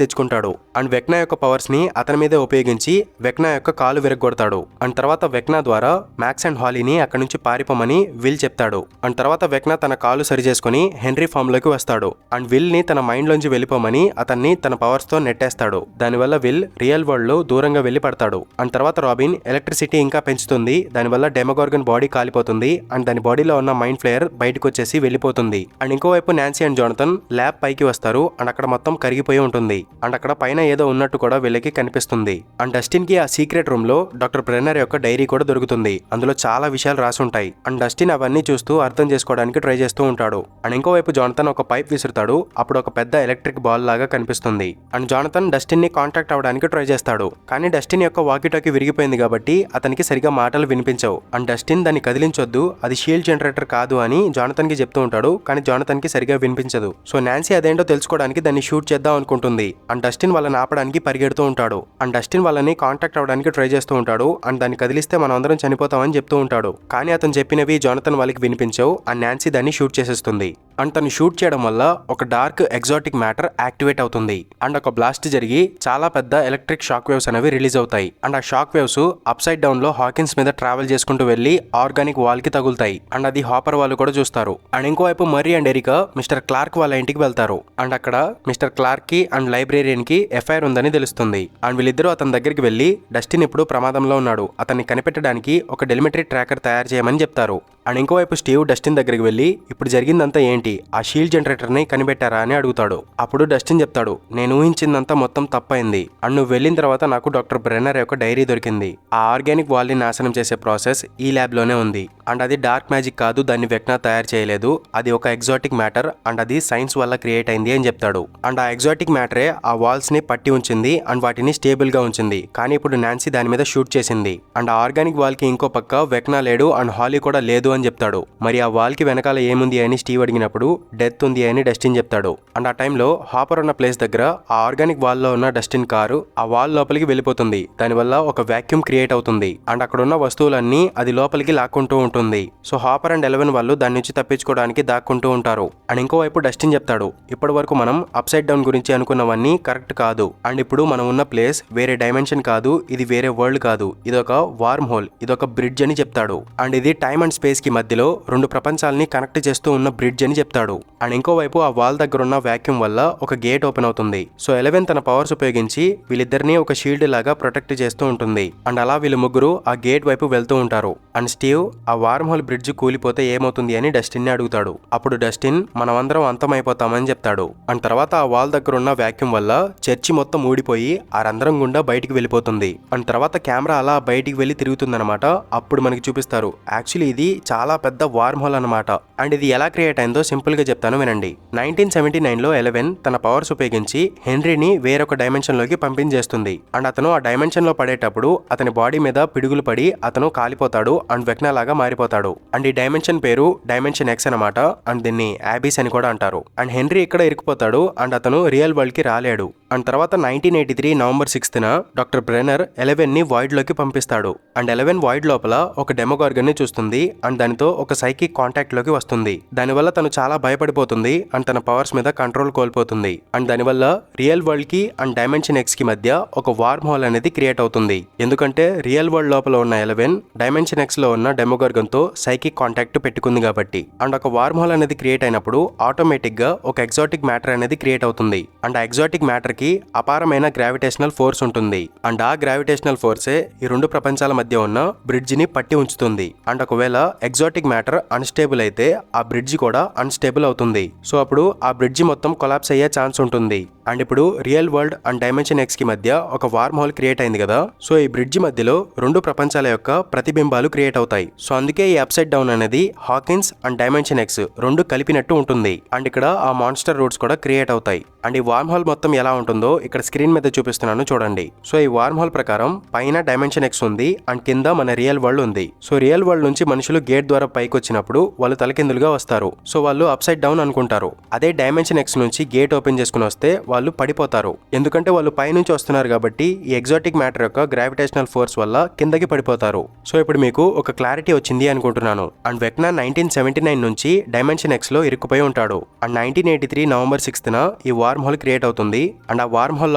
తెచ్చుకుంటాడు అండ్ వెక్నా యొక్క పవర్స్ ని అతని మీదే ఉపయోగించి వెక్నా యొక్క కాలు విరగొడతాడు. అండ్ తర్వాత వెక్నా ద్వారా మ్యాక్స్ అండ్ హాలీని అక్కడి నుంచి పారిపోమని విల్ చెప్తాడు. అండ్ తర్వాత వెక్నా తన కాలు సరి చేసుకుని హెన్రీ ఫామ్ లోకి వస్తాడు అండ్ విల్ ని తన మైండ్ లోంచి వెళ్ళిపోమని అతన్ని తన పవర్స్ తో నెట్టేస్తాడు. దానివల్ల విల్ రియల్ వరల్డ్ లో దూరంగా వెళ్లి పడతాడు. అండ్ తర్వాత రాబిన్ ఎలక్ట్రిసిటీ ఇంకా పెంచుతుంది. దానివల్ల డెమోగార్గన్ బాడీ కాలిపోతుంది అండ్ దాని బాడీలో ఉన్న మైండ్ ఫ్లేయర్ బయటకు వచ్చేసి వెళ్ళిపోతుంది. అండ్ ఇంకోవైపు నాన్సీ అండ్ జానథన్ ల్యాబ్ పైకి వస్తారు అండ్ అక్కడ మొత్తం కరిగిపోయి ఉంటుంది అండ్ అక్కడ పైన ఏదో ఉన్నట్టు కూడా వీళ్ళకి కనిపిస్తుంది. అండ్ డస్టిన్ కి ఆ సీక్రెట్ రూమ్ లో డాక్టర్ బ్రెన్నర్ యొక్క డైరీ కూడా దొరుకుతుంది. అందులో చాలా విషయాలు రాసి ఉంటాయి అండ్ డస్టిన్ అవన్నీ చూస్తూ అర్థం చేసుకోవడానికి ట్రై చేస్తూ ఉంటాడు. అండ్ ఇంకోవైపు జానథన్ ఒక పైప్ విసురుతాడు. అప్పుడు ఒక పెద్ద ఎలక్ట్రిక్ బాల్ లాగా కనిపిస్తుంది అండ్ జానథన్ డస్టిన్ ని కాంటాక్ట్ అవడానికి ట్రై చేస్తాడు. కానీ డస్టిన్ యొక్క వాకీటాకీ విరిగిపోయింది కాబట్టి అతనికి సరిగా మాటలు వినిపించవు. అండ్ డస్టిన్ దాన్ని కదిలించొద్దు, అది షీల్డ్ జనరేటర్ కాదు అని జానథన్ కి చెప్తూ ఉంటాడు. కానీ జానథన్ కి సరిగా వినిపించదు. సో నాన్సీ అదేంటో తెలుసుకోవడానికి దాన్ని షూట్ చేద్దాం అనుకుంటుంది అండ్ డస్టిన్ వాళ్ళని ఆపడానికి పరిగెడుతూ ఉంటాడు. అండ్ డస్టిన్ వాళ్ళని కాంటాక్ట్ అవడానికి ట్రై చేస్తూ ఉంటాడు అండ్ దాన్ని కదిలిస్తే మనం అందరం చనిపోతామని చెప్తూ ఉంటాడు. కానీ అతను చెప్పినవి జానథన్ వాళ్ళకి వినిపించవు అండ్ నాన్సీ దాన్ని షూట్ చేసేస్తుంది. అండ్ తను షూట్ చేయడం వల్ల ఒక డార్క్ ఎగ్జాటిక్ మ్యాటర్ యాక్టివేట్ అవుతుంది అండ్ ఒక బ్లాస్ట్ జరిగి చాలా పెద్ద ఎలక్ట్రిక్ షాక్ వేవ్స్ అనేవి రిలీజ్ అవుతాయి. అండ్ ఆ shock waves up side down లో హాకిన్స్ మీద ట్రావెల్ చేసుకుంటూ వెళ్లి ఆర్గానిక్ వాల్ కి తగులుతాయి అండ్ అది హాపర్ వాళ్ళు కూడా చూస్తారు. అండ్ ఇంకోవైపు Murray and Erica Mister Clark వాళ్ళ ఇంటికి వెళ్తారు అండ్ అక్కడ మిస్టర్ క్లార్క్ కి అండ్ లైబ్రేరియన్ కి ఎఫ్ఐఆర్ ఉందని తెలుస్తుంది. అండ్ వీళ్ళిద్దరూ అతని దగ్గరికి వెళ్లి డస్టిన్ ఇప్పుడు ప్రమాదంలో ఉన్నాడు, అతన్ని కనిపెట్టడానికి ఒక డెలిమెట్రీ ట్రాకర్ తయారు చేయమని చెప్తారు. అండ్ ఇంకోవైపు స్టీవ్ డస్టిన్ దగ్గరికి వెళ్లి ఇప్పుడు జరిగిందంతా ఏంటి, ఆ షీల్డ్ జనరేటర్ ని కనిపెట్టారా అని అడుగుతాడు. అప్పుడు డస్టిన్ చెప్తాడు, నేను ఊహించిందంతా మొత్తం తప్పైంది అండ్ నువ్వు వెళ్ళిన తర్వాత నాకు డాక్టర్ బ్రెన్నర్ యొక్క డైరీ దొరికింది. ఆ ఆర్గానిక్ వాల్ ని నాశనం చేసే ప్రాసెస్ ఈ ల్యాబ్ లోనే ఉంది అండ్ అది డార్క్ మ్యాజిక్ కాదు, దాన్ని వెక్నా తయారు చేయలేదు, అది ఒక ఎగ్జాటిక్ మ్యాటర్ అండ్ అది సైన్స్ వల్ల క్రియేట్ అయింది అని చెప్తాడు. అండ్ ఆ ఎగ్జాటిక్ మ్యాటరే ఆ వాల్స్ ని పట్టి ఉంచింది అండ్ వాటిని స్టేబుల్ గా ఉంచింది. కానీ ఇప్పుడు నాన్సీ దాని మీద షూట్ చేసింది అండ్ ఆ ఆర్గానిక్ వాల్ కి ఇంకో పక్క వెక్నా లేడు అండ్ హాలీ కూడా లేదు అని చెప్తాడు. మరి ఆ వాల్ కి వెనకాల ఏముంది అని స్టీవ్ అడిగినప్పుడు డెత్ ఉంది అని డస్టిన్ చెప్తాడు. అండ్ ఆ టైంలో హాపర్ ఉన్న ప్లేస్ దగ్గర ఆ ఆర్గానిక్ వాల్ లో ఉన్న డస్టిన్ కారు ఆ వాల్ లోపలికి వెళ్ళిపోతుంది. దానివల్ల ఒక వాక్యూమ్ క్రియేట్ అవుతుంది అండ్ అక్కడ ఉన్న వస్తువులన్నీ అది లోపలికి లాక్కుంటూ ఉంటుంది. సో హాపర్ అండ్ 11 వాళ్ళు దాని నుంచి తప్పించుకోవడానికి దాక్కుంటూ ఉంటారు. అండ్ ఇంకోవైపు డస్టిన్ చెప్తాడు, ఇప్పటి వరకు మనం అప్ సైడ్ డౌన్ గురించి అనుకున్నవన్నీ కరెక్ట్ కాదు అండ్ ఇప్పుడు మనం ఉన్న ప్లేస్ వేరే డైమెన్షన్ కాదు, ఇది వేరే వరల్డ్ కాదు, ఇదొక వార్మ్ హోల్, ఇదొక బ్రిడ్జ్ అని చెప్తాడు. అండ్ ఇది టైమ్ అండ్ స్పేస్ కి మధ్యలో రెండు ప్రపంచాలని కనెక్ట్ చేస్తూ ఉన్న బ్రిడ్జ్ అని చెప్తాడు. అండ్ ఇంకోవైపు ఆ వాల్ దగ్గర ఉన్న వాక్యూమ్ వల్ల ఒక గేట్ ఓపెన్ అవుతుంది. సో 11 తన పవర్స్ ఉపయోగించి వీళ్ళిద్దరిని ఒక షీల్డ్ లాగా ప్రొటెక్ట్ చేస్తూ ఉంటుంది అండ్ అలా వీళ్ళు ముగ్గురు ఆ గేట్ వైపు వెళ్తూ ఉంటారు. అండ్ స్టీవ్ ఆ వార్మ్ హోల్ బ్రిడ్జ్ కూలిపోతే ఏమవుతుంది అని డస్టిన్ ని అడుగుతాడు. అప్పుడు డస్టిన్ మనమందరం అంతమైపోతామని చెప్తాడు. అండ్ తర్వాత ఆ వాల్ దగ్గర ఉన్న వాక్యూమ్ వల్ల చర్చి మొత్తం ఊడిపోయి ఆ రంధ్రం గుండా బయటికి వెళ్ళిపోతుంది. అండ్ తర్వాత కెమెరా అలా బయటికి వెళ్ళి తిరుగుతుందన్నమాట. అప్పుడు మనకి చూపిస్తారు యాక్చువల్లీ ఇది చాలా పెద్ద వార్మ్ హోల్ అనమాట. అండ్ ఇది ఎలా క్రియేట్ అయిందో సింపుల్ గా చెప్తాను వినండి. 1979 లో 11 తన పవర్స్ ఉపయోగించి హెన్రీని వేరొక డైమెన్షన్ లోకి పంపించేస్తుంది అండ్ అతను ఆ డైమెన్షన్ లో పడేటప్పుడు అతని బాడీ మీద పిడుగులు పడి అతను కాలిపోతాడు అండ్ వెక్నా లాగా మారిపోతాడు. అండ్ ఈ డైమెన్షన్ పేరు డైమెన్షన్ ఎక్స్ అనమాట అండ్ దీన్ని యాబీస్ అని కూడా అంటారు. అండ్ హెన్రీ ఇక్కడ ఇరుక్కుపోతాడు అండ్ అతను రియల్ వరల్డ్ కి రాలేడు. అండ్ తర్వాత 1983 నవంబర్ 6న డాక్టర్ బ్రెన్నర్ 11 ని వాయిడ్ లోకి పంపిస్తాడు. అండ్ 11 వాయిడ్ లోపల ఒక డెమోగార్గన్ ని చూస్తుంది అండ్ దానితో ఒక సైకిక్ కాంటాక్ట్ లోకి వస్తుంది. దానివల్ల తను చాలా భయపడిపోతుంది అండ్ తన పవర్స్ మీద కంట్రోల్ కోల్పోతుంది. అండ్ దానివల్ల రియల్ వరల్డ్ కి అండ్ డైమెన్షన్ ఎక్స్ కి మధ్య ఒక వార్మ్ హోల్ అనేది క్రియేట్ అవుతుంది. ఎందుకంటే రియల్ వరల్డ్ లోపల ఉన్న 11 డైమెన్షన్ ఎక్స్ లో ఉన్న డెమోగార్గన్ తో సైకిక్ కాంటాక్ట్ పెట్టుకుంది కాబట్టి. అండ్ ఒక వార్మ్ హోల్ అనేది క్రియేట్ అయినప్పుడు ఆటోమేటిక్ గా ఒక ఎగ్జాటిక్ మ్యాటర్ అనేది క్రియేట్ అవుతుంది. అండ్ ఆ ఎగ్జాటిక్ మ్యాటర్ కి అపారమైన గ్రావిటేషనల్ ఫోర్స్ ఉంటుంది. అండ్ ఆ గ్రావిటేషనల్ ఫోర్సే ఈ రెండు ప్రపంచాల మధ్య ఉన్న బ్రిడ్జ్ ని పట్టి ఉంచుతుంది. అండ్ ఒకవేళ ఎగ్జాటిక్ మ్యాటర్ అన్స్టేబుల్ అయితే ఆ బ్రిడ్జ్ కూడా అన్స్టేబుల్ అవుతుంది. సో అప్పుడు ఆ బ్రిడ్జ్ మొత్తం కొలాప్స్ అయ్యే ఛాన్స్ ఉంటుంది. అండ్ ఇప్పుడు real world and dimension X కి మధ్య ఒక వార్మ్ హోల్ క్రియేట్ అయింది కదా. సో ఈ బ్రిడ్జ్ మధ్యలో రెండు ప్రపంచాల యొక్క ప్రతిబింబాలు క్రియేట్ అవుతాయి. సో అందుకే ఈ అప్సైడ్ డౌన్ అనేది హాకిన్స్ అండ్ డైమెన్షన్ ఎక్స్ రెండు కలిపినట్టు ఉంటుంది. అండ్ ఇక్కడ ఆ మాన్స్టర్ రూట్స్ కూడా క్రియేట్ అవుతాయి. అండ్ ఈ వార్మ్ హోల్ మొత్తం ఎలా ఉంటుందో ఇక్కడ స్క్రీన్ మీద చూపిస్తున్నాను చూడండి. సో ఈ వార్మ్ హోల్ ప్రకారం పైన డైమెన్షన్ ఎక్స్ ఉంది అండ్ కింద మన రియల్ వరల్డ్ ఉంది. సో రియల్ వరల్డ్ నుంచి మనుషులు గేట్ ద్వారా పైకి వచ్చినప్పుడు వాళ్ళు తలకిందులుగా వస్తారు. సో వాళ్ళు అప్సైడ్ డౌన్ అనుకుంటారు. అదే డైమెన్షన్ ఎక్స్ నుంచి గేట్ ఓపెన్ చేసుకుని వస్తే వాళ్ళు పడిపోతారు. ఎందుకంటే వాళ్ళు పైనుంచి వస్తున్నారు కాబట్టి ఈ ఎగ్జాటిక్ మ్యాటర్ యొక్క గ్రావిటేషనల్ ఫోర్స్ వల్ల కిందకి పడిపోతారు. సో ఇప్పుడు మీకు ఒక క్లారిటీ వచ్చింది అనుకుంటున్నాను. అండ్ వెక్నా 1979 నుంచి డైమెన్షన్ ఎక్స్ లో ఇరుక్కుపోయి ఉంటాడు. అండ్ 1983 నవంబర్ 6న ఈ వార్మ్ హోల్ క్రియేట్ అవుతుంది. అండ్ ఆ వార్మ్ హోల్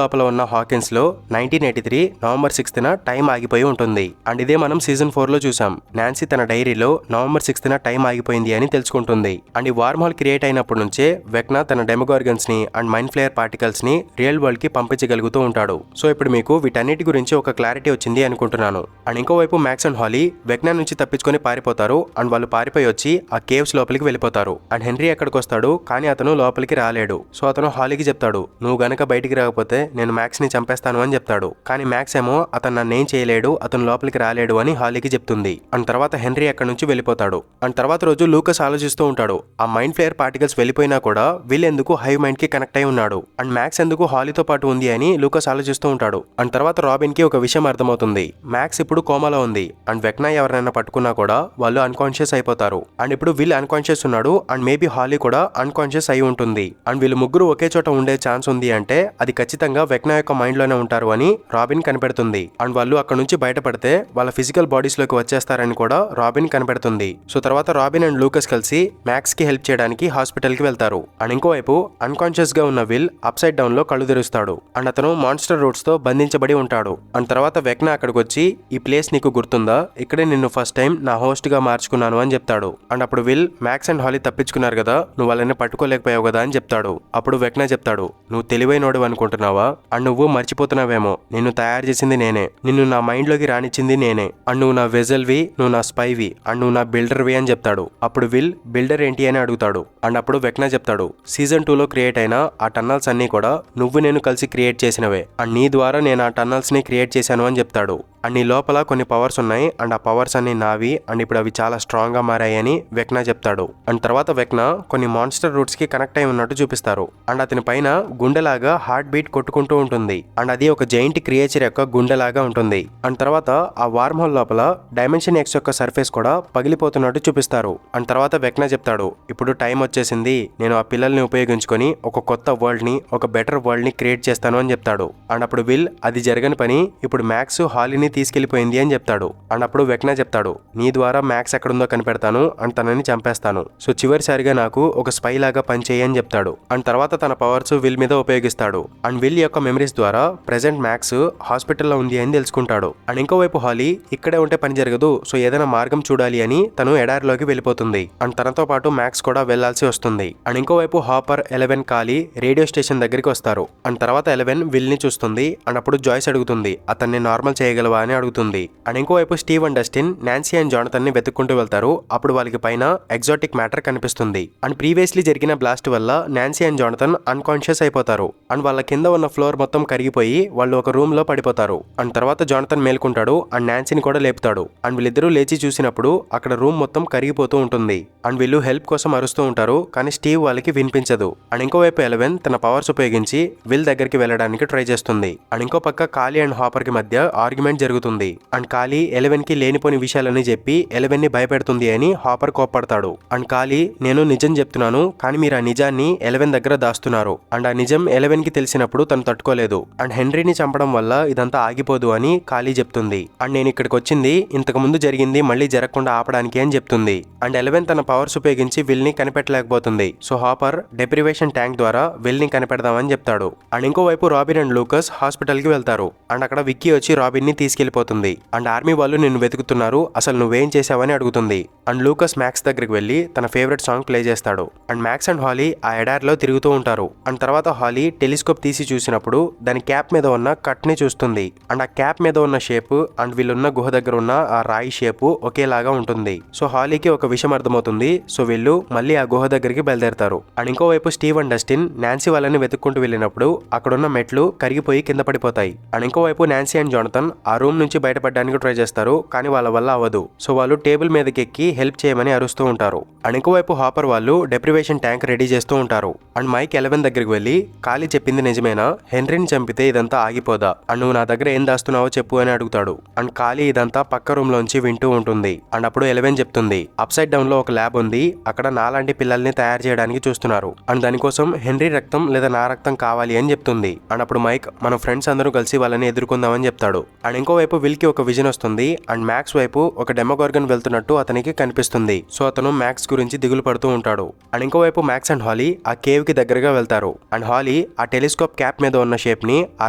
లోపల ఉన్న హాకిన్స్ లో 1983 నవంబర్ 6న టైం ఆగిపోయి ఉంటుంది. అండ్ ఇదే మనం సీజన్ 4 లో చూసాం. నాన్సీ తన డైరీలో నవంబర్ 6న టైం ఆగిపోయింది అని తెలుసుకుంటుంది. అండ్ ఈ వార్మ్ హోల్ క్రియేట్ అయినప్పటి నుంచే వెక్నా తన డెమోగార్గన్స్ ని అండ్ మైండ్ ఫ్లేయర్ పార్టికల్స్ ని రియల్ వరల్డ్ కి పంపించగలుగుతూ ఉంటాడు. సో ఇప్పుడు మీకు వీటన్నిటి గురించి ఒక క్లారిటీ వచ్చింది అనుకుంటున్నాను. అండ్ ఇంకోవైపు మ్యాక్స్ అండ్ హాలీ వెక్నా నుంచి తప్పించుకొని పారిపోతారు. అండ్ వాళ్ళు పారిపోయి వచ్చి ఆ కేవ్స్ లోపలికి వెళ్ళిపోతారు. అండ్ హెన్రీ ఎక్కడికి వస్తాడు, కానీ అతను లోపలికి రాలేడు. సో అతను హాలీకి చెప్తాడు, నువ్వు గనక బయటికి రాకపోతే నేను మ్యాక్స్ ని చంపేస్తాను అని చెప్తాడు. కానీ మ్యాక్స్ ఏమో అతను నన్నేం చేయలేడు, అతను లోపలికి రాలేడు అని హాలీకి చెప్తుంది. అండ్ తర్వాత హెన్రీ అక్కడి నుంచి వెళ్ళిపోతాడు. అండ్ తర్వాత రోజు లూకస్ ఆలోచిస్తూ ఉంటాడు, ఆ మైండ్ ఫ్లేయర్ పార్టికల్స్ వెళ్ళిపోయినా కూడా వీళ్ళు ఎందుకు హైవ్ మైండ్ కి కనెక్ట్ అయి ఉన్నాడు, అండ్ మ్యాక్స్ ఎందుకు హాలీతో పాటు ఉంది అని లూకస్ ఆలోచిస్తూ ఉంటాడు. అండ్ తర్వాత రాబిన్ కి ఒక విషయం అర్థమవుతుంది, మ్యాక్స్ ఇప్పుడు కోమాలో ఉంది. అండ్ వెక్నా ఎవరైనా పట్టుకున్నా కూడా వాళ్ళు అన్కాన్షియస్ అయిపోతారు. అండ్ ఇప్పుడు వీళ్ళు అన్కాన్షియస్ ఉన్నాడు. అండ్ మేబీ హాలీ కూడా అన్కాన్షియస్ అయి ఉంటుంది. అండ్ వీళ్ళు ముగ్గురు ఒకే చోట ఉండే ఛాన్స్ ఉంది అంటే అది ఖచ్చితంగా వెక్నా యొక్క మైండ్ లోనే ఉంటారు అని రాబిన్ కనిపెడుతుంది. అండ్ వాళ్ళు అక్కడ నుంచి బయటపడితే వాళ్ళ ఫిజికల్ బాడీస్ లోకి వచ్చేస్తారని కూడా రాబిన్ కనిపెడుతుంది. సో తర్వాత రాబిన్ అండ్ లూకస్ కలిసి మ్యాక్స్ కి హెల్ప్ చేయడానికి హాస్పిటల్ కి వెళ్తారు. అండ్ ఇంకోవైపు అన్కాన్షియస్ గా ఉన్న విల్ అప్ సైడ్ డౌన్ లో కళ్ళు తెరుస్తాడు. అండ్ అతను మాన్స్టర్ రూట్స్ తో బంధించబడి ఉంటాడు. అండ్ తర్వాత వెక్నా అక్కడికి వచ్చి, ఈ ప్లేస్ నీకు గుర్తుందా, ఇక్కడే నిన్ను ఫస్ట్ టైం నా హోస్ట్ గా మార్చుకున్నాను అని చెప్తాడు. అండ్ అప్పుడు విల్, మ్యాక్స్ అండ్ హాలీ తప్పించుకున్నారు కదా, నువ్వు వాళ్ళని పట్టుకోలేకపోయావు కదా అని చెప్తాడు. అప్పుడు వెక్నా చెప్తాడు, నువ్వు తెలివైనోడు అనుకుంటున్నావా, అండ్ నువ్వు మర్చిపోతున్నావేమో, నిన్ను తయారు చేసింది నేనే, నిన్ను నా మైండ్ లోకి రానిచ్చింది నేనే, అండ్ నువ్వు నా వెజల్వి, నువ్వు నా స్పైవి, అండ్ నువ్వు నా బిల్డర్వి అని చెప్తాడు. అప్పుడు విల్, బిల్డర్ ఏంటి అని అడుగుతాడు. అండ్ అప్పుడు వెక్నా చెప్తాడు, సీజన్ 2లో క్రియేట్ అయిన ఆ టన్నల్స్ అన్ని కూడా నువ్వు నేను కలిసి క్రియేట్ చేసినవే, అండ్ నీ ద్వారా నేను ఆ టన్నల్స్ ని క్రియేట్ చేశాను అని చెప్తాడు. అండ్ నీ లోపల కొన్ని పవర్స్ ఉన్నాయి, అండ్ ఆ పవర్స్ అన్ని నావి, అండ్ ఇప్పుడు అవి చాలా స్ట్రాంగ్ గా మారాయి అని వెక్నా చెప్తాడు. అండ్ తర్వాత వెక్నా కొన్ని మాన్స్టర్ రూట్స్ కి కనెక్ట్ అయి ఉన్నట్టు చూపిస్తారు. అండ్ అతని పైన గుండెలాగా హార్ట్ బీట్ కొట్టుకుంటూ ఉంటుంది. అండ్ అది ఒక జైంట్ క్రియేచర్ యొక్క గుండెలాగా ఉంటుంది. అండ్ తర్వాత ఆ వార్మ్ హోల్ లోపల డైమెన్షన్ ఎక్స్ యొక్క సర్ఫేస్ కూడా పగిలిపోతున్నట్టు చూపిస్తారు. అండ్ తర్వాత వెక్నా చెప్తాడు, ఇప్పుడు టైం వచ్చేసింది, నేను ఆ పిల్లల్ని ఉపయోగించుకొని ఒక కొత్త వరల్డ్ ని, ఒక బెటర్ వరల్డ్ ని క్రియేట్ చేస్తాను అని చెప్తాడు. అండ్ అప్పుడు విల్, అది జరగని పని, ఇప్పుడు మ్యాక్స్ హాలీని తీసుకెళ్లిపోయింది అని చెప్తాడు. అండ్ అప్పుడు వెక్నా చెప్తాడు, నీ ద్వారా మ్యాక్స్ ఎక్కడుందో కనిపెడతాను, అండ్ తనని చంపేస్తాను, సో చివరిసారిగా నాకు ఒక స్పై లాగా పనిచేయి అని చెప్తాడు. అండ్ తర్వాత తన పవర్స్ విల్ మీద ఉపయోగిస్తాడు. అండ్ విల్ యొక్క మెమరీస్ ద్వారా ప్రెసెంట్ మ్యాక్స్ హాస్పిటల్లో ఉంది అని తెలుసుకుంటాడు. అండ్ ఇంకోవైపు హాలీ ఇక్కడే ఉంటే పని జరగదు, సో ఏదైనా మార్గం చూడాలి అని తను ఎడారిలోకి వెళ్ళిపోతుంది. అండ్ తనతో పాటు మ్యాక్స్ కూడా వెళ్లాల్సి వస్తుంది. అండ్ ఇంకోవైపు హాపర్, 11 ఖాళీ రేడియో స్టేషన్ దగ్గరికి వస్తారు. అండ్ తర్వాత 11 విల్ ని చూస్తుంది. అండ్ అప్పుడు జాయ్స్ అడుగుతుంది, అతన్ని నార్మల్ చేయగలవా అని అడుగుతుంది. అండ్ ఇంకోవైపు Steve and Dustin Nancy and Jonathan ని వెతుక్కుంటూ వెళ్తారు. అప్పుడు వాళ్ళకి పైన ఎగ్జాటిక్ మ్యాటర్ కనిపిస్తుంది. అండ్ ప్రీవియస్లీ జరిగిన బ్లాస్ట్ వల్ల నాన్సీ అండ్ జానథన్ అన్కాన్షియస్ అయిపోతారు. అండ్ వాళ్ళ కింద ఉన్న ఫ్లోర్ మొత్తం కరిగిపోయి వాళ్ళు ఒక రూమ్ లో పడిపోతారు. అండ్ తర్వాత జానథన్ మేల్కుంటాడు. అండ్ నాన్సీని కూడా లేపుతాడు. అండ్ వీళ్ళిద్దరూ లేచి చూసినప్పుడు అక్కడ రూమ్ మొత్తం కరిగిపోతూ ఉంటుంది. అండ్ వీళ్ళు హెల్ప్ కోసం అరుస్తూ ఉంటారు, కానీ స్టీవ్ వాళ్ళకి వినిపించదు. అండ్ ఇంకోవైపు 11 తన పవర్స్ ఉపయోగించి విల్ దగ్గరికి వెళ్ళడానికి ట్రై చేస్తుంది. అండ్ ఇంకో పక్క ఖాళీ అండ్ హాపర్ కి మధ్య ఆర్గ్యుమెంట్ జరుగుతుంది. అండ్ ఖాళీ 11 కి లేనిపోని విషయాలని చెప్పి 11 ని భయపెడుతుంది అని హాపర్ కోప్పడతాడు. అండ్ ఖాళీ, నేను నిజం చెప్తున్నాను, కానీ మీరు ఆ నిజాన్ని 11 దగ్గర దాస్తున్నారు. అండ్ ఆ నిజం 11 కి తెలిసినప్పుడు తను తట్టుకోలేదు. అండ్ హెన్రీని చంపడం వల్ల ఇదంతా ఆగిపోదు అని ఖాళీ చెప్తుంది. అండ్ నేను ఇక్కడికి వచ్చింది ఇంతకు ముందు జరిగింది మళ్ళీ జరగకుండా ఆపడానికి అని చెప్తుంది. అండ్ 11 తన పవర్స్ ఉపయోగించి విల్ ని కనిపెట్టలేకపోతుంది. సో హాపర్ డెప్రివేషన్ ట్యాంక్ ద్వారా విల్ ని కనిపెడదామని చెప్తాడు. అండ్ ఇంకోవైపు రాబిన్ అండ్ లూకస్ హాస్పిటల్ కి వెళ్తారు. అండ్ అక్కడ విక్కీ వచ్చి రాబిన్ ని తీసుకెళ్లిపోతుంది. అండ్ ఆర్మీ వాళ్ళు నిన్ను వెతుకుతున్నారు, అసలు నువ్వేం చేసావని అడుగుతుంది. అండ్ లూకస్ మ్యాక్స్ దగ్గరికి వెళ్లి తన ఫేవరెట్ సాంగ్ ప్లే చేస్తాడు. అండ్ మ్యాక్స్ అండ్ హాలీ ఆ ఎడారిలో తిరుగుతూ ఉంటారు. అండ్ తర్వాత హాలీ టెలిస్కోప్ తీసి చూసినప్పుడు దాని క్యాప్ మీద ఉన్న కట్ ని చూస్తుంది. అండ్ ఆ క్యాప్ మీద ఉన్న షేప్ అండ్ వీళ్ళున్న గుహ దగ్గర ఉన్న ఆ రాయి షేప్ ఒకేలాగా ఉంటుంది. సో హాలీకి ఒక విషయం అర్థమవుతుంది. సో వీళ్ళు మళ్ళీ ఆ గుహ దగ్గరికి బయలుదేరతారు. అండ్ ఇంకోవైపు స్టీవ్ అండ్ డస్టిన్ నాన్సీ వాళ్ళని వెతుక్కుంటూ వెళ్ళినప్పుడు అక్కడున్న మెట్లు కరిగిపోయి కింద పడిపోతాయి. అండ్ ఇంకోవైపు నాన్సీ అండ్ జానథన్ ఆ రూమ్ నుంచి బయటపడడానికి ట్రై చేస్తారు, కానీ వాళ్ళ వల్ల అవ్వదు. సో వాళ్ళు టేబుల్ మీదకి ఎక్కి హెల్ప్ చేయమని అరుస్తూ ఉంటారు. అండ్ ఇంకోవైపు హాపర్ వాళ్ళు డెప్రివేషన్ ట్యాంక్ రెడీ చేస్తూ ఉంటారు. అండ్ మైక్ 11 దగ్గరికి వెళ్ళి, ఖాళీ చెప్పింది నిజమేనా? హెన్రీని చంపితే ఇదంతా ఆగిపోదా? అండ్ నువ్వు నా దగ్గర ఏం దాస్తున్నావో చెప్పు అని అడుగుతాడు. అండ్ ఖాళీ ఇదంతా పక్క రూమ్ లోంచి వింటూ ఉంటుంది. అండ్ అప్పుడు 11 చెప్తుంది, అప్సైడ్ డౌన్ లో ఒక ల్యాబ్ ఉంది, అక్కడ నాలాంటి పిల్లల్ని తయారు చేయడానికి చూస్తున్నారు. అండ్ దానికోసం హెన్రీ రక్తం లేదా నా రక్తం కావాలి అని చెప్తుంది. అండ్ అప్పుడు మైక్, మన ఫ్రెండ్స్ అందరూ కలిసి వాళ్ళని ఎదుర్కొందామని చెప్తాడు. అండ్ ఇంకోవైపు విల్ కి ఒక విజన్ వస్తుంది. అండ్ మ్యాక్స్ వైపు ఒక డెమోగార్గన్ వెళ్తున్నట్టు అతనికి కనిపిస్తుంది. సో అతను మ్యాక్స్ గురించి దిగులు పడుతూ ఉంటాడు. అండ్ ఇంకోవైపు మ్యాక్స్ అండ్ హాలీ ఆ కేవ్ కి దగ్గరగా వెళ్తారు. అండ్ హాలీ ఆ టెలిస్కోప్ క్యాప్ మీద ఉన్న షేప్ ని ఆ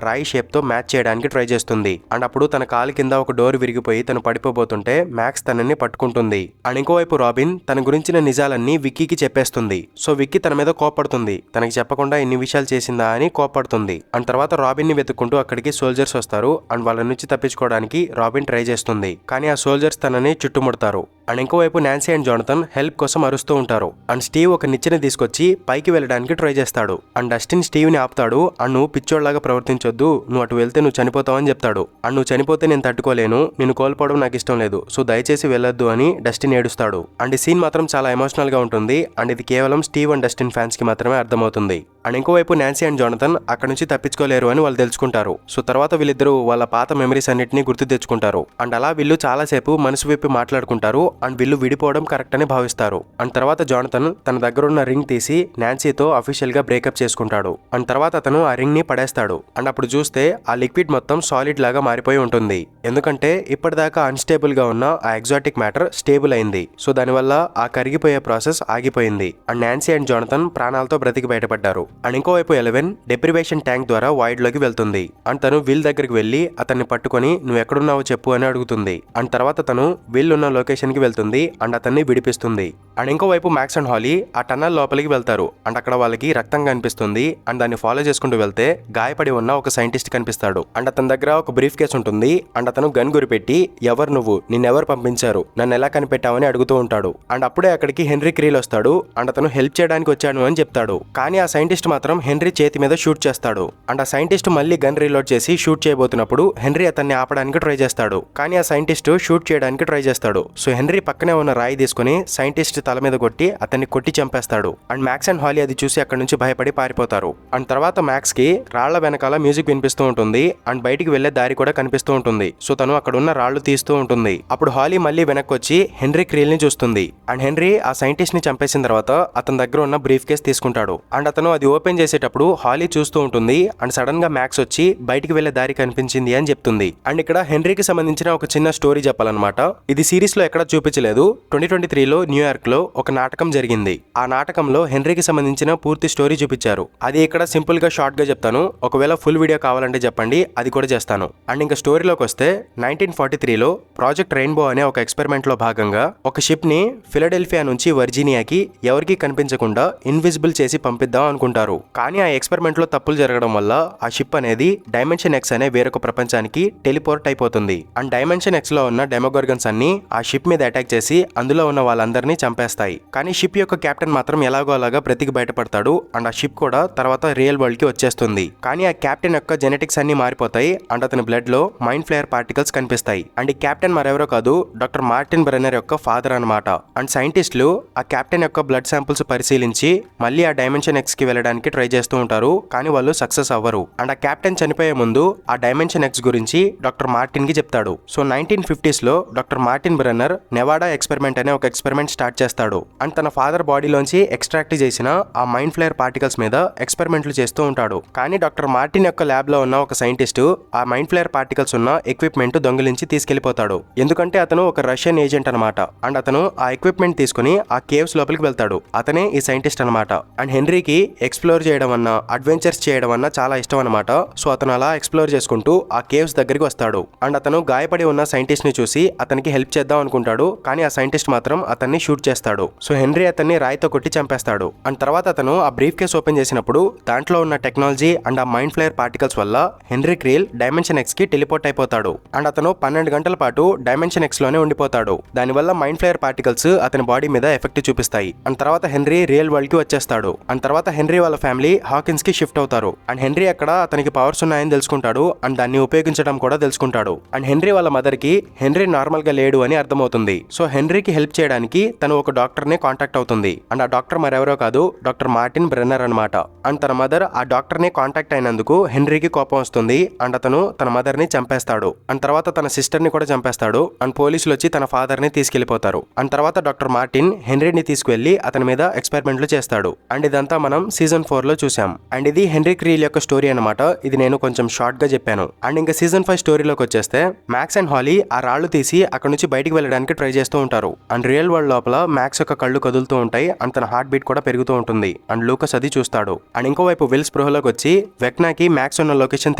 రాయి షేప్ తో మ్యాచ్ చేయడానికి ట్రై చేస్తుంది. అండ్ అప్పుడు తన కాలు కింద ఒక డోర్ విరిగిపోయి తను పడిపోబోతుంటే మ్యాక్స్ తనని పట్టుకుంటుంది. అండ్ ఇంకోవైపు రాబిన్ తన గురించిన నిజాలన్నీ విక్కీకి చెప్పేస్తుంది. సో విక్కీ తన మీద కోపడుతుంది, తనకి చెప్పకుండా ఇన్ని విషయాలు చేసిందా అని కోపడుతుంది. అండ్ తర్వాత రాబిన్ ని వెతుక్కుంటూ అక్కడికి సోల్జర్స్ వస్తారు. అండ్ వాళ్ళ నుంచి తప్పించుకోవడానికి రాబిన్ ట్రై చేస్తుంది, కానీ ఆ సోల్జర్స్ తనని చుట్టుముడతారు. అండ్ ఇంకోవైపు నాన్సీ అండ్ జానథన్ హెల్ప్ కోసం అరుస్తూ ఉంటారు. అండ్ స్టీవ్ ఒక నిచ్చెన తీసుకొచ్చి పైకి వెళ్ళడానికి ట్రై చేస్తాడు. అండ్ డస్టిన్ స్టీవ్ ని ఆపుతాడు. అండ్ నువ్వు పిచ్చోడ్లాగా ప్రవర్తించొద్దు, నువ్వు అటు వెళ్తే నువ్వు చనిపోతావని చెప్తాడు. అండ్ నువ్వు చనిపోతే నేను తట్టుకోలేను, నిన్ను కోల్పోవడం నాకు ఇష్టం లేదు, సో దయచేసి వెళ్ళొద్దు అని డస్టిన్ ఏడుస్తాడు. అండ్ ఈ సీన్ మాత్రం చాలా ఎమోషనల్ గా ఉంటుంది. అండ్ ఇది కేవలం స్టీవ్ అండ్ డస్టిన్ ఫ్యాన్స్ కి మాత్రమే అర్థమవుతుంది. అండ్ ఇంకోవైపు నాన్సీ అండ్ జానథన్ అక్కడ నుంచి తప్పించుకోలేరు అని వాళ్ళు తెలుసుకుంటారు. సో తర్వాత వీళ్ళిద్దరూ వాళ్ళ పాత మెమరీస్ అన్నిటిని గుర్తు తెచ్చుకుంటారు. అండ్ అలా వీళ్ళు చాలాసేపు మనసు విప్పి మాట్లాడుకుంటారు. అండ్ వీళ్ళు విడిపోవడం కరెక్ట్ అని భావిస్తారు. అండ్ తర్వాత జానథన్ తన దగ్గర ఉన్న రింగ్ తీసి నాన్సీతో అఫీషియల్ గా బ్రేకప్ చేసుకుంటాడు. అండ్ తర్వాత అతను ఆ రింగ్ ని పడేస్తాడు. అండ్ అప్పుడు చూస్తే ఆ లిక్విడ్ మొత్తం సాలిడ్ లాగా మారిపోయి ఉంటుంది, ఎందుకంటే ఇప్పటిదాకా అన్స్టేబుల్ గా ఉన్న ఆ ఎగ్జాటిక్ మ్యాటర్ స్టేబుల్ అయింది. సో దానివల్ల ఆ కరిగిపోయే ప్రాసెస్ ఆగిపోయింది. అండ్ నాన్సీ అండ్ జానథన్ ప్రాణాలతో బ్రతికి బయటపడ్డారు. అండ్ ఇంకోవైపు 11 డెప్రివేషన్ ట్యాంక్ ద్వారా వాయిడ్ లోకి వెళ్తుంది. అండ్ తను విల్ దగ్గరికి వెళ్లి అతన్ని పట్టుకొని నువ్వు ఎక్కడున్నావో చెప్పు అని అడుగుతుంది. అండ్ తర్వాత తను విల్ ఉన్న లొకేషన్ కి వెళ్తుంది. అండ్ అతన్ని విడిపిస్తుంది. అండ్ ఇంకోవైపు మ్యాక్స్ అండ్ హాలీ ఆ టన్నల్ లోపలికి వెళ్తారు. అండ్ అక్కడ వాళ్ళకి రక్తం కనిపిస్తుంది. అండ్ దాన్ని ఫాలో చేసుకుంటూ వెళ్తే గాయపడి ఉన్న ఒక సైంటిస్ట్ కనిపిస్తాడు. అండ్ అతని దగ్గర ఒక బ్రీఫ్ కేస్ ఉంటుంది. అండ్ అతను గన్ గురిపెట్టి ఎవరు నువ్వు, నిన్నెవరు పంపించారు, నన్ను ఎలా కనిపెట్టావని అడుగుతూ ఉంటాడు. అండ్ అప్పుడే అక్కడికి హెన్రీ క్రీల్ వస్తాడు. అండ్ అతను హెల్ప్ చేయడానికి వచ్చాడు అని చెప్తాడు. కానీ ఆ సైంటిస్ట్ మాత్రం హెన్రీ చేతి మీద షూట్ చేస్తాడు. అండ్ ఆ సైంటిస్ట్ మళ్ళీ గన్ రీలోడ్ చేసి షూట్ చేయబోతున్నప్పుడు హెన్రీ అతన్ని ఆపడానికి ట్రై చేస్తాడు. కానీ ఆ సైంటిస్ట్ షూట్ చేయడానికి ట్రై చేస్తాడు. సో హెన్రీ పక్కనే ఉన్న రాయి తీసుకుని సైంటిస్ట్ తల మీద కొట్టి అతన్ని కొట్టి చంపేస్తాడు. అండ్ మ్యాక్స్ అండ్ హాలీ అది చూసి అక్కడ నుంచి భయపడి పారిపోతారు. అండ్ తర్వాత మ్యాక్స్ కి రాళ్ల వెనకాల మ్యూజిక్ వినిపిస్తూ ఉంటుంది. అండ్ బయటికి వెళ్లే దారి కూడా కనిపిస్తూ ఉంటుంది. సో తను అక్కడ ఉన్న రాళ్లు తీస్తూ ఉంటుంది. అప్పుడు హాలీ మళ్ళీ వెనక్కి వచ్చి హెన్రీ క్రీల్ ని చూస్తుంది. అండ్ హెన్రీ ఆ సైంటిస్ట్ ని చంపేసిన తర్వాత అతని దగ్గర ఉన్న బ్రీఫ్ కేస్ తీసుకుంటాడు. అండ్ అతను అది ఓపెన్ చేసేటప్పుడు హాలీ చూస్తూ ఉంటుంది. అండ్ సడన్ గా మ్యాక్స్ వచ్చి బయటికి వెళ్లే దారి కనిపించింది అని చెప్తుంది. అండ్ ఇక్కడ హెన్రీకి సంబంధించిన ఒక చిన్న స్టోరీ చెప్పాలన్నమాట. ఇది సిరీస్ లో ఎక్కడ చూపించలేదు. 2023లో న్యూయార్క్ లో ఒక నాటకం జరిగింది. ఆ నాటకంలో హెన్రీకి సంబంధించిన పూర్తి స్టోరీ చూపించారు. అది ఇక్కడ సింపుల్ గా షార్ట్ గా చెప్తాను. ఒకవేళ ఫుల్ వీడియో కావాలంటే చెప్పండి, అది కూడా చేస్తాను. అండ్ ఇంకా స్టోరీలోకి వస్తే 1943లో ప్రాజెక్ట్ రెయిన్బో అనే ఒక ఎక్స్పెరిమెంట్ లో భాగంగా ఒక షిప్ ని ఫిలడెల్ఫియా నుంచి వర్జీనియాకి ఎవరికీ కనిపించకుండా ఇన్విజిబుల్ చేసి పంపిద్దాం అనుకుంటారు. కానీ ఆ ఎక్స్పెరిమెంట్ లో తప్పులు జరగడం వల్ల ఆ షిప్ అనేది డైమెన్షన్ ఎక్స్ అనే వేరొక ప్రపంచానికి టెలిపోర్ట్ అయిపోతుంది. అండ్ డైమెన్షన్ ఎక్స్ లో ఉన్న డెమోగార్గన్స్ అన్ని ఆ షిప్ మీద అటాక్ చేసి అందులో ఉన్న వాళ్ళందరినీ చంపేస్తాయి. కానీ షిప్ యొక్క కెప్టెన్ మాత్రం ఎలాగో అలాగా బ్రతికి బయటపడతాడు. అండ్ ఆ షిప్ కూడా తర్వాత రియల్ వరల్డ్ కి వచ్చేస్తుంది. కానీ ఆ కెప్టెన్ యొక్క జెనెటిక్స్ అన్ని మారిపోతాయి. అండ్ అతని బ్లడ్ లో మైండ్ ఫ్లేయర్ పార్టికల్స్ కనిపిస్తాయి. అండ్ ఈ కెప్టెన్ మరెవరో కాదు, డాక్టర్ మార్టిన్ బ్రెన్నర్ యొక్క ఫాదర్ అన్నమాట. అండ్ సైంటిస్టులు ఆ కెప్టెన్ యొక్క బ్లడ్ శాంపుల్స్ పరిశీలించి మళ్ళీ ఆ డైమెన్షన్ ఎక్స్ కి వెళ్ళడానికి ట్రై చేస్తూ ఉంటారు. కానీ వాళ్ళు సక్సెస్ అవ్వరు. అండ్ ఆ కెప్టెన్ చనిపోయే ముందు ఆ డైమెన్షన్ ఎక్స్ గురించి డాక్టర్ మార్టిన్ కి చెప్తాడు. సో 1950s లో doctor Martin Brenner Nevada experiment అనే ఒక ఎక్స్పెరిమెంట్ స్టార్ట్ చేస్తాడు. అండ్ తన ఫాదర్ బాడీలోంచి ఎక్స్ట్రాక్ట్ చేసిన ఆ మైండ్ ఫ్లేయర్ పార్టికల్స్ మీద ఎక్స్పెరిమెంట్లు చేస్తూ ఉంటాడు. కానీ డాక్టర్ మార్టిన్ యొక్క ల్యాబ్ లో ఉన్న ఒక సైంటిస్ట్ ఆ మైండ్ ఫ్లేయర్ పార్టికల్స్ ఉన్న ఎక్విప్మెంట్ దొంగిలించి తీసుకెళ్లిపోతాడు. ఎందుకంటే అతను ఒక రష్యన్ ఏజెంట్ అనమాట. అండ్ అతను ఆ ఎక్విప్మెంట్ తీసుకుని ఆ కేవ్స్ లోపలికి వెళ్తాడు. అతనే ఈ సైంటిస్ట్ అనమాట. అండ్ హెన్రీకి ఎక్స్ప్లోర్ చేయడం అన్న, అడ్వెంచర్స్ చేయడం అన్న చాలా ఇష్టం అనమాట. సో అతను అలా ఎక్స్ప్లోర్ చేసుకుంటూ ఆ కేవ్స్ దగ్గరికి వస్తాడు. అండ్ అతను గాయపడి ఉన్న సైంటిస్ట్ ని చూసి అతనికి హెల్ప్ చేద్దాం అనుకుంటాడు. కానీ ఆ సైంటిస్ట్ మాత్రం అతన్ని షూట్ చేస్తాడు. సో హెన్రీ అతన్ని రాయితో కొట్టి చంపేస్తాడు. అండ్ తర్వాత అతను ఆ బ్రీఫ్ కేస్ ఓపెన్ చేసినప్పుడు దాంట్లో ఉన్న టెక్నాలజీ అండ్ ఆ మైండ్ ఫ్లేయర్ పార్టికల్స్ వల్ల హెన్రీ క్రీల్ డైమెన్షన్ ఎక్స్ కి టెలిపోర్ట్ అయిపోతాడు. అండ్ అతను 12 గంటల పాటు డైమెన్షన్ ఎక్స్ లోనే ఉండిపోతాడు. దానివల్ల మైండ్ ఫ్లేయర్ పార్టికల్స్ అతని బాడీ మీద ఎఫెక్ట్ చూపిస్తాయి. అండ్ తర్వాత హెన్రీ రియల్ వరల్డ్ కి వచ్చేస్తాడు. అండ్ తర్వాత హెన్రీ వాళ్ళ ఫ్యామిలీ హాకిన్స్ కి షిఫ్ట్ అవుతారు. అండ్ హెన్రీ అక్కడ అతనికి పవర్స్ ఉన్నాయని తెలుసుకుంటాడు. అండ్ దాన్ని ఉపయోగించడం కూడా తెలుసుకుంటాడు. అండ్ హెన్రీ వాళ్ళ మదర్ కి హెన్రీ నార్మల్ గా లేడు అని అర్థమవుతుంది. సో హెన్రీకి హెల్ప్ చేయడానికి తను ఒక డాక్టర్ ని కాంటాక్ట్ అవుతుంది. అండ్ ఆ డాక్టర్ మరెవరో కాదు, డాక్టర్ మార్టిన్ బ్రెన్నర్ అనమాట. అండ్ తన మదర్ ఆ డాక్టర్ ని కాంటాక్ట్ అయినందుకు హెన్రీకి కోపం వస్తుంది. అండ్ అతను తన మదర్ ని చంపేస్తాడు. అండ్ తర్వాత తన సిస్టర్ ని కూడా చంపేస్తాడు. అండ్ పోలీసులు వచ్చి తన ఫాదర్ ని తీసుకెళ్లిపోతారు. అండ్ తర్వాత డాక్టర్ మార్టిన్ హెన్రీని తీసుకువెళ్లి అతని మీద ఎక్స్పెరిమెంట్లు చేస్తాడు. అండ్ ఇదంతా మనం సీజన్ 4 లో చూసాం. అండ్ ఇది హెన్రీ క్రీల్ యొక్క స్టోరీ అనమాట. ఇది నేను కొంచెం షార్ట్ గా చెప్పాను. అండ్ ఇంకా సీజన్ 5 స్టోరీలోకి వచ్చేస్తే మ్యాక్స్ అండ్ హాలీ ఆ రాళ్లు తీసి అక్కడ నుంచి బయటికి వెళ్ళడానికి ట్రై చేస్తూ ఉంటారు. అండ్ రియల్ వరల్డ్ లోపల మ్యాక్స్ యొక్క కళ్ళు కదులుతూ ఉంటాయి. అండ్ తన హార్ట్ బీట్ కూడా పెరుగుతూ ఉంటుంది. అండ్ లూకస్ అది చూస్తాడు. అండ్ ఇంకోవైపు విల్ స్పృహలోకి వచ్చి వెక్నాకి మ్యాక్స్ ఉన్న లొకేషన్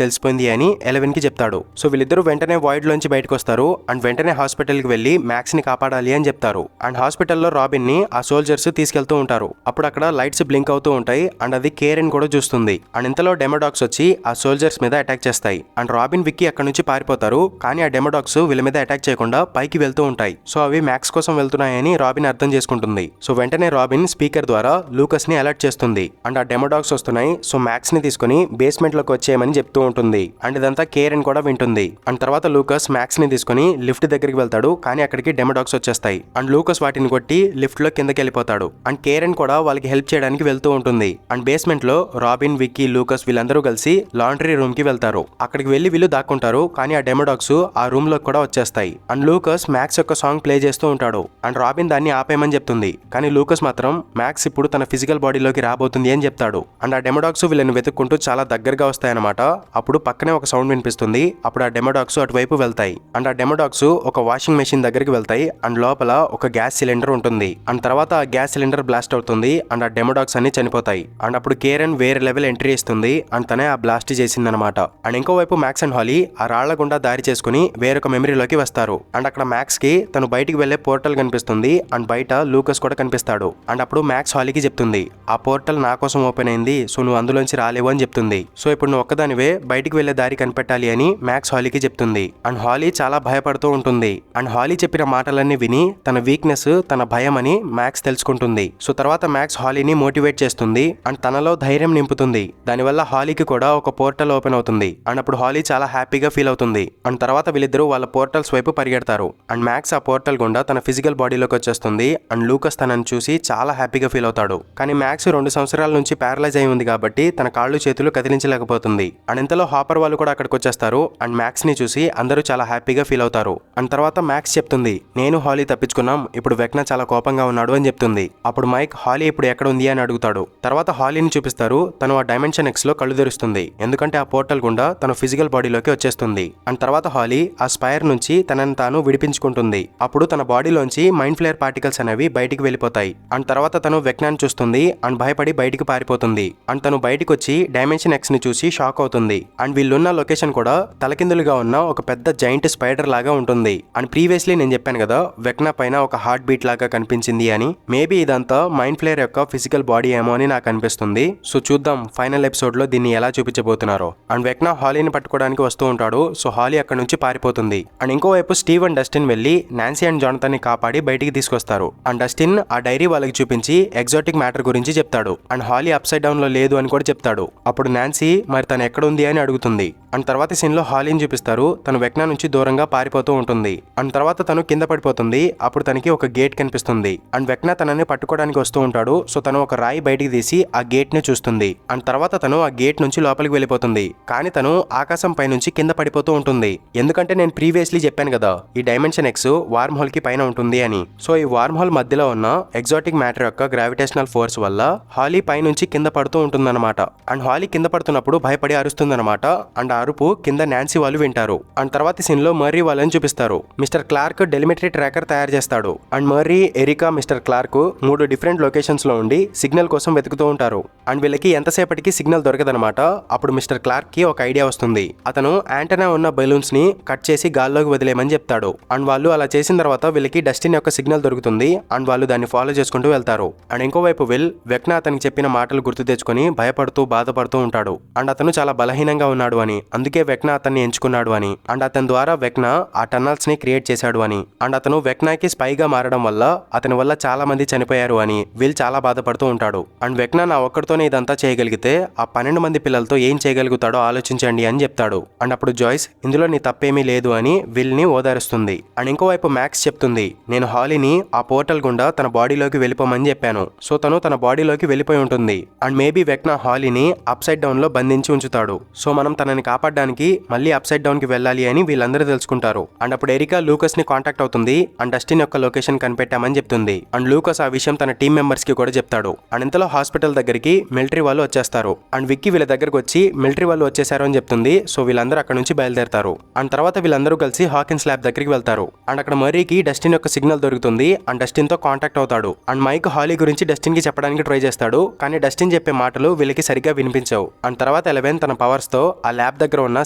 తెలిసిపోయింది అని ఎలెవెన్ కి చెప్తాడు. సో వీళ్ళిద్దరూ వెంటనే వాయిడ్ లోంచి బయటకు వస్తారు. అండ్ వెంటనే హాస్పిటల్ కి వెళ్లి మ్యాక్స్ ని కాపాడాలి అని చెప్తారు. అండ్ హాస్పిటల్లో రాబిన్ ని ఆ సోల్జర్స్ తీసుకెళ్తూ ఉంటారు. అప్పుడు అక్కడ లైట్స్ బ్లింక్ అవుతూ ఉంటాయి. అండ్ అది కేరెన్ కూడా చూస్తుంది. అండ్ ఇంతలో డెమోడాక్స్ వచ్చి ఆ సోల్జర్స్ మీద అటాక్ చేస్తాయి. అండ్ రాబిన్ విక్కీ అక్కడ నుంచి పారిపోతారు. కానీ ఆ డెమోడాక్స్ వీళ్ళ మీద అటాక్ చేయకుండా పైకి వెళ్తూ ఉంటాయి. సో అవి మ్యాక్స్ కోసం వెళ్తున్నాయని రాబిన్ అర్థం చేసుకుంటుంది. సో వెంటనే రాబిన్ స్పీకర్ ద్వారా లూకస్ ని అలర్ట్ చేస్తుంది. అండ్ ఆ డెమోడాక్స్ వస్తున్నాయి. సో మ్యాక్స్ ని తీసుకుని బేస్మెంట్ లోకి వచ్చేయమని చెప్తూ ఉంటుంది. అండ్ ఇదంతా కేరెన్ కూడా వింటుంది. అండ్ తర్వాత లూకస్ మ్యాక్స్ ని తీసుకుని లిఫ్ట్ దగ్గరికి వెళ్తాడు. కానీ అక్కడికి డెమోడాక్స్ వచ్చేస్తాయి. అండ్ లూకస్ వాటిని కొట్టి లిఫ్ట్ లో కిందకి వెళ్ళిపోతాడు. అండ్ కేరెన్ కూడా వాళ్ళకి హెల్ప్ చేయడానికి వెళ్తూ ఉంటుంది. అండ్ బేస్మెంట్ లో రాబిన్, విక్కీ, లూకస్ వీళ్ళందరూ కలిసి లాండ్రీ రూమ్ కి వెళ్తారు. అక్కడికి వెళ్లి వీళ్ళు దాక్కుంటారు. కానీ ఆ డెమోడాక్స్ ఆ రూమ్ లో కూడా వచ్చేస్తాయి. అండ్ లూకస్ మ్యాక్స్ యొక్క సాంగ్ ప్లే చేస్తూ ఉంటాడు. అండ్ రాబిన్ దాన్ని ఆపేయమని చెప్తుంది. కానీ లూకస్ మాత్రం మ్యాక్స్ ఇప్పుడు తన ఫిజికల్ బాడీలోకి రాబోతుంది అని చెప్తాడు. అండ్ ఆ డెమోడాక్స్ వీళ్ళని వెతుక్కుంటూ చాలా దగ్గరగా వస్తాయన్నమాట. అప్పుడు పక్కనే ఒక సౌండ్ వినిపిస్తుంది. అప్పుడు ఆ డెమోడాక్స్ అటువైపు వెళ్తాయి. అండ్ ఆ డెమోడాక్స్ ఒక వాషింగ్ మెషిన్ దగ్గరికి వెళ్తాయి. అండ్ లోపల ఒక గ్యాస్ సిలిండర్ ఉంటుంది. అండ్ తర్వాత ఆ గ్యాస్ సిలిండర్ బ్లాస్ట్ అవుతుంది. అండ్ ఆ డెమోడాక్స్ అన్ని చనిపోతాయి. అండ్ అప్పుడు కేరెన్ వేరే లెవెల్ ఎంట్రీ ఇస్తుంది. అండ్ తనే ఆ బ్లాస్ట్ చేసిందనమాట. అండ్ ఇంకోవైపు మ్యాక్స్ అండ్ హాలీ ఆ రాళ్ల గుండా దారి చేసుకుని వేరొక మెమరీలోకి వస్తారు. అండ్ అక్కడ మ్యాక్స్ కి తను బయటికి వెళ్లే పోర్టల్ కనిపిస్తుంది. అండ్ బయట లూకస్ కూడా కనిపిస్తాడు. అండ్ అప్పుడు మ్యాక్స్ హాలీకి చెప్తుంది, ఆ పోర్టల్ నా కోసం ఓపెన్ అయింది. సో నువ్వు అందులోంచి రాలేవు అని చెప్తుంది. సో ఇప్పుడు నువ్వు ఒక్కదానివే బయటికి వెళ్లే దారి కనిపెట్టాలి అని మ్యాక్స్ హాలీకి చెప్తుంది. అండ్ హాలీ చాలా భయపడుతూ ఉంటుంది. అండ్ హాలీ చెప్పిన మాటలన్నీ విని తన వీక్నెస్, తన భయం అని మ్యాక్స్ తెలుసుకుంటుంది. సో తర్వాత మ్యాక్స్ హాలీని మోటివేట్ చేస్తుంది. అండ్ తనలో ధైర్యం నింపుతుంది. దానివల్ల హాలీకి కూడా ఒక పోర్టల్ ఓపెన్ అవుతుంది. అండ్ అప్పుడు హాలీ చాలా హ్యాపీగా ఫీల్ అవుతుంది. అండ్ తర్వాత వీళ్ళిద్దరూ వాళ్ళ పోర్టల్స్ వైపు పరిగెడతారు. అండ్ మ్యాక్స్ ఆ పోర్టల్ గుండా తన ఫిజికల్ బాడీలోకి వచ్చేస్తుంది. అండ్ లూకస్ తనని చూసి చాలా హ్యాపీగా ఫీల్ అవుతాడు. కానీ మ్యాక్స్ 2 సంవత్సరాల నుంచి ప్యారలైజ్ అయి ఉంది కాబట్టి తన కాళ్ళు చేతులు కదిలించలేకపోతుంది. అండ్ ఇంతలో హాపర్ వాళ్ళు కూడా అక్కడికి వచ్చేస్తారు. అండ్ మ్యాక్స్ ని చూసి అందరూ చాలా హ్యాపీగా ఫీల్ అవుతారు. అండ్ తర్వాత మ్యాక్స్ చెప్తుంది, నేను హాలీ తప్పించుకున్నాం, ఇప్పుడు వెక్నా చాలా కోపంగా ఉన్నాడు అని చెప్తుంది. అప్పుడు మైక్ హాలీ ఇప్పుడు ఎక్కడ ఉంది అని అడుగుతాడు. తర్వాత హాలీని చూపిస్తారు. తను ఆ డైమెన్షన్ ఎక్స్ లో కళ్ళు తెరుస్తుంది. ఎందుకంటే ఆ పోర్టల్ గుండా తన ఫిజికల్ బాడీలోకి వచ్చేస్తుంది. అండ్ తర్వాత హాలీ ఆ స్పైర్ నుంచి తనని తాను విడిపించుకుంటుంది. అప్పుడు తన బాడీలోంచి మైండ్ ఫ్లేయర్ పార్టికల్స్ అనేవి బయటికి వెళ్ళిపోతాయి. అండ్ తర్వాత తను వెక్నాని చూస్తుంది. అండ్ భయపడి బయటికి పారిపోతుంది. అండ్ తను బయటికి వచ్చి డైమెన్షన్ ఎక్స్ ని చూసి షాక్ అవుతుంది. అండ్ వీళ్ళున్న లొకేషన్ కూడా తలకిందులుగా ఉన్న ఒక పెద్ద జైంట్ స్పైడర్ లాగా ఉంటుంది. అండ్ ప్రీవియస్లీ నేను చెప్పాను కదా వెక్నా పైన ఒక హార్ట్ బీట్ లాగా కనిపించింది అని. మేబీ ఇదంతా మైండ్ ఫ్లేయర్ యొక్క ఫిజికల్ బాడీ ఏమో అని నాకు అనిపిస్తుంది. సో చూద్దాం ఫైనల్ ఎపిసోడ్ లో దీన్ని ఎలా చూపించబోతున్నారో. అండ్ వెక్నా హాలీని పట్టుకోవడానికి వస్తూ ఉంటాడు. సో హాలీ అక్కడ నుంచి పారిపోతుంది. అండ్ ఇంకోవైపు స్టీవ్ అండ్ డస్టిన్ వెళ్లి నాన్సీ అండ్ జానథన్ ని కాపాడి బయటికి తీసుకొస్తారు. అండ్ డస్టిన్ ఆ డైరీ వాళ్ళకి చూపించి ఎగ్జాటిక్ మ్యాటర్ గురించి చెప్తాడు. అండ్ హాలీ అప్సైడ్ డౌన్ లో లేదు అని కూడా చెప్తాడు. అప్పుడు నాన్సీ మరి తను ఎక్కడ ఉంది అని అడుగుతుంది. అండ్ తర్వాత సీన్ లో హాలీని చూపిస్తారు. తను వెక్నా నుంచి దూరంగా పారిపోతూ ఉంటుంది. అండ్ తర్వాత తను కింద పడిపోతుంది. అప్పుడు తనకి ఒక గేట్ కనిపిస్తుంది. అండ్ వెక్నా తనని పట్టుకోవడానికి వస్తూ ఉంటాడు. సో తను ఒక రాయి బయటికి తీసి ఆ గేట్ ని చూస్తుంది. అండ్ తర్వాత తను ఆ గేట్ నుంచి లోపలికి వెళ్ళిపోతుంది. కానీ తను ఆకాశం పై నుంచి కింద పడిపోతూ ఉంటుంది. ఎందుకంటే నేను ప్రీవియస్లీ చెప్పాను కదా ఈ డైమెన్షన్ ఎక్స్ వార్మ్ హోల్ కి పైన ఉంటుంది అని. సో ఈ వార్మ్ హోల్ మధ్యలో ఉన్న ఎగ్జాటిక్ మ్యాటర్ యొక్క గ్రావిటేషనల్ ఫోర్స్ వల్ల హాలీ పై నుంచి కింద పడుతూ ఉంటుందన్నమాట. అండ్ హాలీ కింద పడుతున్నప్పుడు భయపడి అరుస్తుందన్నమాట. అండ్ ఆ అరుపు కింద నాన్సీ వాళ్ళు వింటారు. అండ్ తర్వాత సీన్ లో మర్రీ వాళ్ళని చూపిస్తారు. మిస్టర్ క్లార్క్ డెలిమెట్రీ ట్రాకర్ తయారు చేస్తాడు. And Murray, Erica, Mister Clark 3 different locations లో ఉండి సిగ్నల్ కోసం వెతుకుతూ ఉంటారు. అండ్ వీళ్ళకి ఎంతసేపటికి సిగ్నల్ దొరకదనమాట. అప్పుడు మిస్టర్ క్లార్క్ కి ఒక ఐడియా వస్తుంది. అతను యాంటనా ఉన్న బెలూన్స్ ని కట్ చేసి గాల్లోకి వదిలేయమని చెప్తాడు. అండ్ వాళ్ళు అలా చేసిన తర్వాత వీళ్ళకి డస్టిన్ యొక్క సిగ్నల్ దొరుకుతుంది. అండ్ వాళ్ళు దాన్ని ఫాలో చేసుకుంటూ వెళ్తారు. అండ్ ఇంకోవైపు విల్ వెక్నా అతనికి చెప్పిన మాటలు గుర్తు తెచ్చుకొని భయపడుతూ బాధపడుతూ ఉంటాడు. అండ్ అతను చాలా బలహీనంగా ఉన్నాడు అని. అందుకే వెక్నా అతన్ని ఎంచుకున్నాడు అని, అండ్ అతని ద్వారా వెక్నా ఆ టన్నల్స్ ని క్రియేట్ చేశాడు అని, అండ్ అతను వెక్నాకి స్పైగా మారడం వల్ల అతని వల్ల చాలా మంది చనిపోయారు అని విల్ చాలా బాధపడుతూ ఉంటాడు. అండ్ వెక్నా నా ఒక్కడితోనే ఇదంతా చేయగలిగితే ఆ 12 మంది పిల్లలతో ఏం చేయగలుగుతాడో ఆలోచించండి అని చెప్తాడు. అండ్ అప్పుడు జాయ్స్ ఇందులో నీ తప్పేమీ లేదు అని విల్ ని ఓదారుస్తుంది. అండ్ ఇంకోవైపు మ్యాక్స్ చెప్తుంది, నేను హాలీని ఆ పోర్టల్ గుండా తన బాడీలోకి వెళ్ళిపోమని చెప్పాను, సో తను తన బాడీలోకి వెళ్ళిపోయి ఉంటుంది. అండ్ మేబీ వెక్నా హాలీని అప్ సైడ్ డౌన్ లో బంధించి ఉంచుతాడు, సో మనం తనని కాపాడడానికి మళ్ళీ అప్ సైడ్ డౌన్ కి వెళ్ళాలి అని వీళ్ళందరూ తెలుసుకుంటారు. అండ్ అప్పుడు ఎరికా లూకస్ ని కాంటాక్ట్ అవుతుంది అండ్ డస్టిన్ యొక్క లొకేషన్ కనిపెట్టామని చెప్తుంది. అండ్ లూకస్ ఆ విషయం తన టీం మెంబర్స్ కి కూడా చెప్తాడు. అండ్ ఇంతలో హాస్పిటల్ దగ్గరికి మిలిటరీ వాళ్ళు వచ్చేస్తారు. అండ్ విక్కీ వీళ్ళ దగ్గరకు వచ్చి మిలిటరీ వాళ్ళు వచ్చేసారు అని చెప్తుంది. సో వీళ్ళందరూ అక్కడ నుంచి బయలుదేరతారు. అండ్ తర్వాత వీళ్ళందరూ కలిసి హాకిన్స్ ల్యాబ్ దగ్గరికి వెళ్తారు. అండ్ అక్కడ మరీకి డస్టిన్ యొక్క సిగ్నల్ దొరుకుతుంది అండ్ డస్టిన్ తో కాంటాక్ట్ అవుతాడు. అండ్ మైక్ హాలీ గురించి డస్టిన్ కి చెప్పడానికి ట్రై చేస్తాడు, కానీ డస్టిన్ చెప్పే మాటలు వీళ్ళకి సరిగ్గా వినిపించవు. అండ్ తర్వాత 11 తన పవర్స్ తో ఆ ల్యాబ్ దగ్గర ఉన్న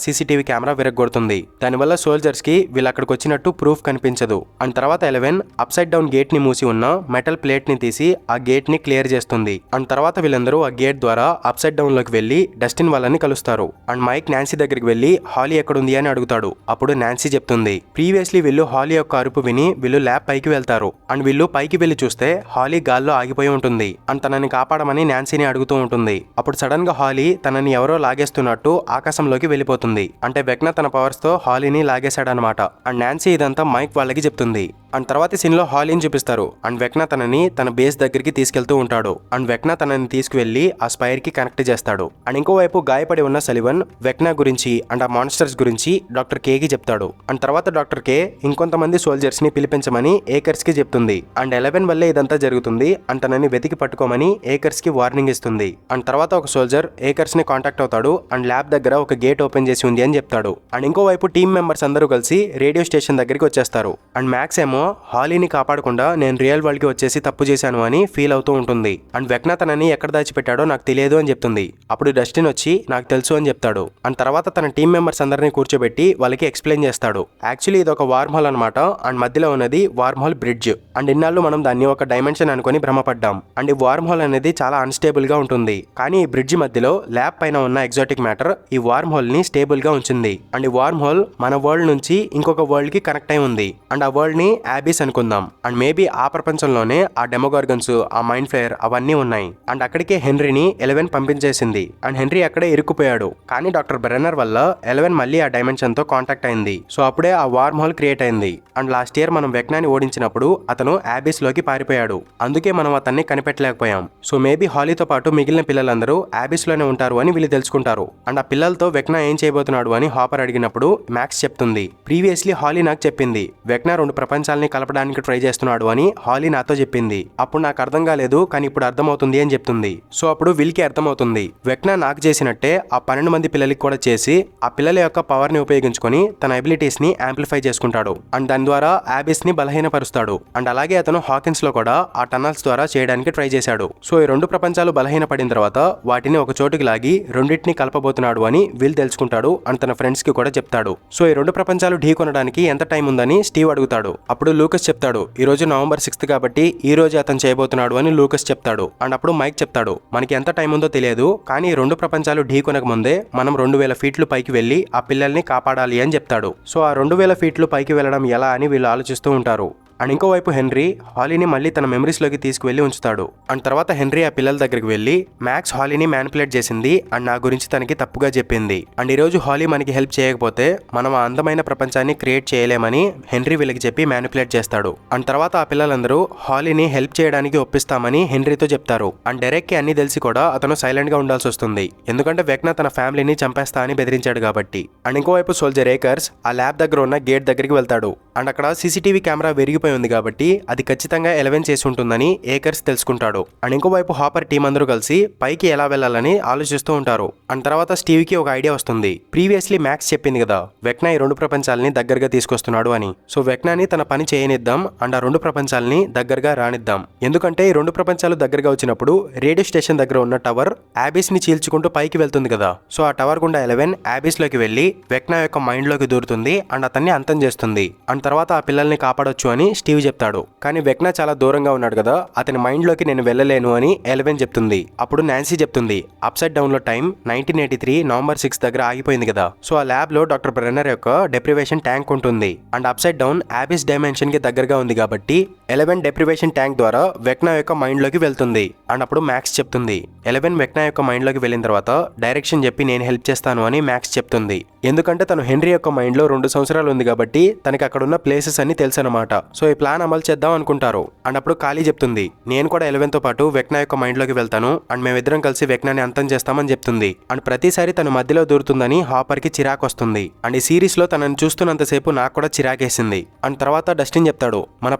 సీసీటీవీ కెమెరా విరగొడుతుంది. దానివల్ల సోల్జర్స్ కి వీళ్ళు అక్కడికి వచ్చినట్టు ప్రూఫ్ కనిపించదు. అండ్ తర్వాత 11 అప్ సైడ్ డౌన్ గేట్ ని మూసి ఉన్న మెటల్ ప్లేట్ ని తీసి ఆ గేట్ ని క్లియర్ చేస్తుంది. అండ్ తర్వాత వీళ్ళందరూ ఆ గేట్ ద్వారా అప్ సైడ్ డౌన్ లోకి వెళ్లి డస్టిన్ వాళ్ళని కలుస్తారు. అండ్ మైక్ నాన్సీ దగ్గరికి వెళ్లి హాలీ ఎక్కడుంది అని అడుగుతాడు. అప్పుడు నాన్సీ చెప్తుంది, ప్రీవియస్లీ వీళ్ళు హాలీ యొక్క అరుపు విని వీళ్ళు ల్యాబ్ పైకి వెళ్తారు. అండ్ వీళ్ళు పైకి వెళ్లి చూస్తే హాలీ గాల్లో ఆగిపోయి ఉంటుంది. అండ్ తనని కాపాడమని నాన్సీని అడుగుతూ ఉంటుంది. అప్పుడు సడన్ గా హాలీ తనని ఎవరో లాగేస్తున్నట్టు ఆకాశంలోకి వెళ్ళిపోతుంది. అంటే వెక్నా తన పవర్స్ తో హాలీని లాగేశాడనమాట. అండ్ నాన్సీ ఇదంతా మైక్ వాళ్ళకి చెప్తుంది. అండ్ తర్వాత సీన్ లో హాలీని చూపిస్తారు. అండ్ వెక్నా తనని తన బేస్ దగ్గరికి తీసుకెళ్తూ ఉంటాడు. అండ్ వెక్నా తనని తీసుకువెళ్లి ఆ స్పైర్ కి కనెక్ట్ చేస్తాడు. అండ్ ఇంకోవైపు గాయపడి ఉన్న సలివన్ వెక్నా గురించి అండ్ ఆ మాన్స్టర్స్ గురించి డాక్టర్ కే కి చెప్తాడు. అండ్ తర్వాత డాక్టర్ కే ఇంకొంతమంది సోల్జర్స్ ని పిలిపించమని ఏకర్స్ కి చెప్తుంది. అండ్ 11 వల్లే ఇదంతా జరుగుతుంది అండ్ తనని వెతికి పట్టుకోమని ఏకర్స్ కి వార్నింగ్ ఇస్తుంది. అండ్ తర్వాత ఒక సోల్జర్ ఏకర్స్ ని కాంటాక్ట్ అవుతాడు అండ్ ల్యాబ్ దగ్గర ఒక గేట్ ఓపెన్ చేసి ఉంది అని చెప్తాడు. అండ్ ఇంకోవైపు టీమ్ మెంబర్స్ అందరూ కలిసి రేడియో స్టేషన్ దగ్గరికి వచ్చేస్తారు. అండ్ మ్యాక్స్ ఏమో హాలీని కాపాడకుండా నేను రియల్ వరల్డ్ కి వచ్చేసి తప్పు చేశాను అని ఫీల్ అవుతూ ఉంటుంది. అండ్ వెక్నా తనని ఎక్కడ దాచిపెట్టాడో నాకు తెలియదు అని చెప్తుంది. అప్పుడు డస్టిన్ వచ్చి నాకు తెలుసు అని చెప్తాడు. అండ్ తర్వాత తన టీం మెంబర్స్ అందరినీ కూర్చోబెట్టి వాళ్ళకి ఎక్స్ప్లెయిన్ చేస్తాడు. యాక్చువల్లీ ఇది ఒక వార్మ్ హోల్ అనమాట. అండ్ మధ్యలో ఉన్నది వార్మ్ హోల్ బ్రిడ్జ్. అండ్ ఇన్నాళ్ళు మనం దాన్ని ఒక డైమెన్షన్ అనుకుని భ్రమపడ్డాం. అండ్ ఈ వార్మ్ హోల్ అనేది చాలా అన్స్టేబుల్ గా ఉంటుంది, కానీ ఈ బ్రిడ్జ్ మధ్యలో ల్యాబ్ పైన ఉన్న ఎగ్జాటిక్ మ్యాటర్ ఈ వార్మ్ హోల్ ని స్టేబుల్ గా ఉంచింది. అండ్ ఈ వార్మ్ హోల్ మన వరల్డ్ నుంచి ఇంకొక వరల్డ్ కి కనెక్ట్ అయి ఉంది. అండ్ ఆ వరల్డ్ ని యాబిస్ అనుకుందాం. అండ్ మేబీ ఆ ప్రపంచంలోనే ఆ డెమోగార్గన్స్, ఆ మైండ్ ఫ్లేయర్ అవన్నీ ఉన్నాయి. అండ్ అక్కడికే హెన్రీని 11 పంపించేసింది. అండ్ హెన్రీ అక్కడే ఇరుక్కుపోయాడు. కానీ డాక్టర్ బ్రెన్నర్ వల్ల 11 మళ్ళీ ఆ డైమెన్షన్ తో కాంటాక్ట్ అయింది. సో అప్పుడే ఆ వార్మ్ హోల్ క్రియేట్ అయింది. అండ్ లాస్ట్ ఇయర్ మనం వెక్నాని ఓడించినప్పుడు అతను యాబిస్ లోకి పారిపోయాడు. అందుకే మనం అతన్ని కనిపెట్టలేకపోయాం. సో మేబీ హాలీతో పాటు మిగిలిన పిల్లలందరూ యాబిస్ లోనే ఉంటారు అని వీళ్ళు తెలుసుకుంటారు. అండ్ ఆ పిల్లలతో వెక్నా ఏం చేయబోతున్నాడు అని హాపర్ అడిగినప్పుడు మ్యాక్స్ చెప్తుంది, ప్రీవియస్లీ హాలీ నాకు చెప్పింది వెక్నా 2 ప్రపంచాలని కలపడానికి ట్రై చేస్తున్నాడు అని హాలీ నాతో చెప్పింది. అప్పుడు నాకు అర్థం కాలేదు, కానీ ఇప్పుడు అర్థమవుతుంది అని చెప్తుంది. సో అప్పుడు విల్కి అర్థమవుతుంది వెక్నా నాకు చేసినట్టే ఆ 12 మంది పిల్లలకి కూడా చేసి ఆ పిల్లల యొక్క పవర్ ని ఉపయోగించుకొని తన ఎబిలిటీస్ ని యాంప్లిఫై చేసుకుంటాడు. అండ్ దాని ద్వారా యాబిస్ ని బలహీనపరుస్తాడు. అండ్ అలాగే అతను హాకిన్స్ లో కూడా ఆ టన్నల్స్ ద్వారా చేయడానికి ట్రై చేశాడు. సో ఈ 2 ప్రపంచాలు బలహీనపడిన తర్వాత వాటిని ఒక చోటుకి లాగి రెండింటిని కలపబోతున్నాడు అని విల్ తెలుసుకుంటాడు. అండ్ తన ఫ్రెండ్స్ కి కూడా చెప్తాడు. సో ఈ 2 ప్రపంచాలు ఢీ కొనడానికి ఎంత టైం ఉందని స్టీవ్ అడుగుతాడు. అప్పుడు లూకస్ చెప్తాడు, ఈ రోజు నవంబర్ 6 కాబట్టి ఈ రోజు అతను చేయబోతున్నాడు అని లూకస్ చెప్తాడు. అండ్ అప్పుడు మైక్ చెప్తాడు, మనకి ఎంత టైం ఉందో తెలియదు, కానీ ఈ 2 ప్రపంచాలు ఢీ కొనక ముందే మనం 2000 ఫీట్లు పైకి వెళ్లి ఆ పిల్లల్ని కాపాడాలి అని చెప్తాడు. సో ఆ 2000 ఫీట్లు పైకి వెళ్ళడం ఎలా అని వీళ్ళు ఆలోచిస్తూ ఉంటారు. అండ్ ఇంకోవైపు హెన్రీ హాలీని మళ్ళీ తన మెమరీస్లోకి తీసుకువెళ్ళి ఉంచుతాడు. అండ్ తర్వాత హెన్రీ ఆ పిల్లల దగ్గరికి వెళ్ళి మ్యాక్స్ హాలీని మ్యానిపులేట్ చేసింది అండ్ నా గురించి తనకి తప్పుగా చెప్పింది. అండ్ ఈరోజు హాలీ మనకి హెల్ప్ చేయకపోతే మనం ఆ అందమైన ప్రపంచాన్ని క్రియేట్ చేయలేమని హెన్రీ వీళ్ళకి చెప్పి మ్యానిపులేట్ చేస్తాడు. అండ్ తర్వాత ఆ పిల్లలందరూ హాలీని హెల్ప్ చేయడానికి ఒప్పిస్తామని హెన్రీతో చెప్తారు. అండ్ డెరెక్కి అన్ని తెలిసి కూడా అతను సైలెంట్ గా ఉండాల్సి వస్తుంది, ఎందుకంటే వెక్నా తన ఫ్యామిలీని చంపేస్తా అని బెదిరించాడు కాబట్టి. అండ్ ఇంకోవైపు సోల్జర్ ఏకర్స్ ఆ ల్యాబ్ దగ్గర ఉన్న గేట్ దగ్గరికి వెళ్తాడు. అండ్ అక్కడ సీసీటీవీ కెమెరా విరిగిపోయి ఉంది కాబట్టి అది ఖచ్చితంగా 11 చేసి ఉంటుందని ఏకర్స్ తెలుసుకుంటాడు. అండ్ ఇంకోవైపు హాపర్ టీం అందరూ కలిసి పైకి ఎలా వెళ్లాలని ఆలోచిస్తూ ఉంటారు. అండ్ తర్వాత స్టీవ్ కి ఒక ఐడియా వస్తుంది. ప్రీవియస్లీ మ్యాక్స్ చెప్పింది కదా వెక్నా ఈ 2 ప్రపంచాలని దగ్గరగా తీసుకొస్తున్నాడు అని. సో వెక్నాని తన పని చేయనిద్దాం అండ్ ఆ 2 ప్రపంచాలని దగ్గరగా రానిద్దాం. ఎందుకంటే ఈ 2 ప్రపంచాలు దగ్గరగా వచ్చినప్పుడు రేడియో స్టేషన్ దగ్గర ఉన్న టవర్ యాబిస్ ని చీల్చుకుంటూ పైకి వెళ్తుంది కదా. సో ఆ టవర్ గుండా 11 యాబిస్ లోకి వెళ్లి వెక్నా యొక్క మైండ్ లోకి దూరుతుంది అండ్ అతన్ని అంతం చేస్తుంది. అండ్ అండ్ తర్వాత ఆ పిల్లల్ని కాపాడొచ్చు అని స్టీవ్ చెప్తాడు. కానీ వెక్నా చాలా దూరంగా ఉన్నాడు కదా, అతని మైండ్ లోకి నేను వెళ్ళలేను అని ఎలెవెన్ చెప్తుంది. అప్పుడు నాన్సీ చెప్తుంది, అప్సైడ్ డౌన్ లో టైం 1983 నవంబర్ 6 దగ్గర ఆగిపోయింది కదా. సో ఆ ల్యాబ్ లో డాక్టర్ బ్రెన్నర్ యొక్క డెప్రివేషన్ ట్యాంక్ ఉంటుంది. అండ్ అప్సైడ్ డౌన్ యాబిస్ డైమెన్షన్ కి దగ్గరగా ఉంది కాబట్టి ఎలెవెన్ డెప్రివేషన్ ట్యాంక్ ద్వారా వెక్నా యొక్క మైండ్ లోకి వెళ్తుంది. అండ్ అప్పుడు మ్యాక్స్ చెప్తుంది, ఎలెవెన్ వెక్నా యొక్క మైండ్ లోకి వెళ్ళిన తర్వాత డైరెక్షన్ చెప్పి నేను హెల్ప్ చేస్తాను అని మ్యాక్స్ చెప్తుంది. ఎందుకంటే తను హెన్రీ యొక్క మైండ్ లో 2 సంవత్సరాలు ఉంది కాబట్టి తనకి అక్కడ ఉన్న ప్లేసెస్ అన్ని తెలుసు అనమాట. సో ఈ ప్లాన్ అమలు చేద్దాం అనుకుంటారు. అండ్ అప్పుడు ఖాళీ చెప్తుంది, నేను కూడా ఎలెవెన్ తో పాటు వెక్నా యొక్క మైండ్ లోకి వెళ్తాను అండ్ మేమిద్దరం కలిసి వెక్నాని అంతం చేస్తామని చెప్తుంది. అండ్ ప్రతిసారి తను మధ్యలో దూరుతుందని హాపర్ కి చిరాకు వస్తుంది. అండ్ ఈ సిరీస్ లో తనని చూస్తున్నంతసేపు నాకు కూడా చిరాకేసింది. అండ్ తర్వాత డస్టిన్ చెప్తాడు, మన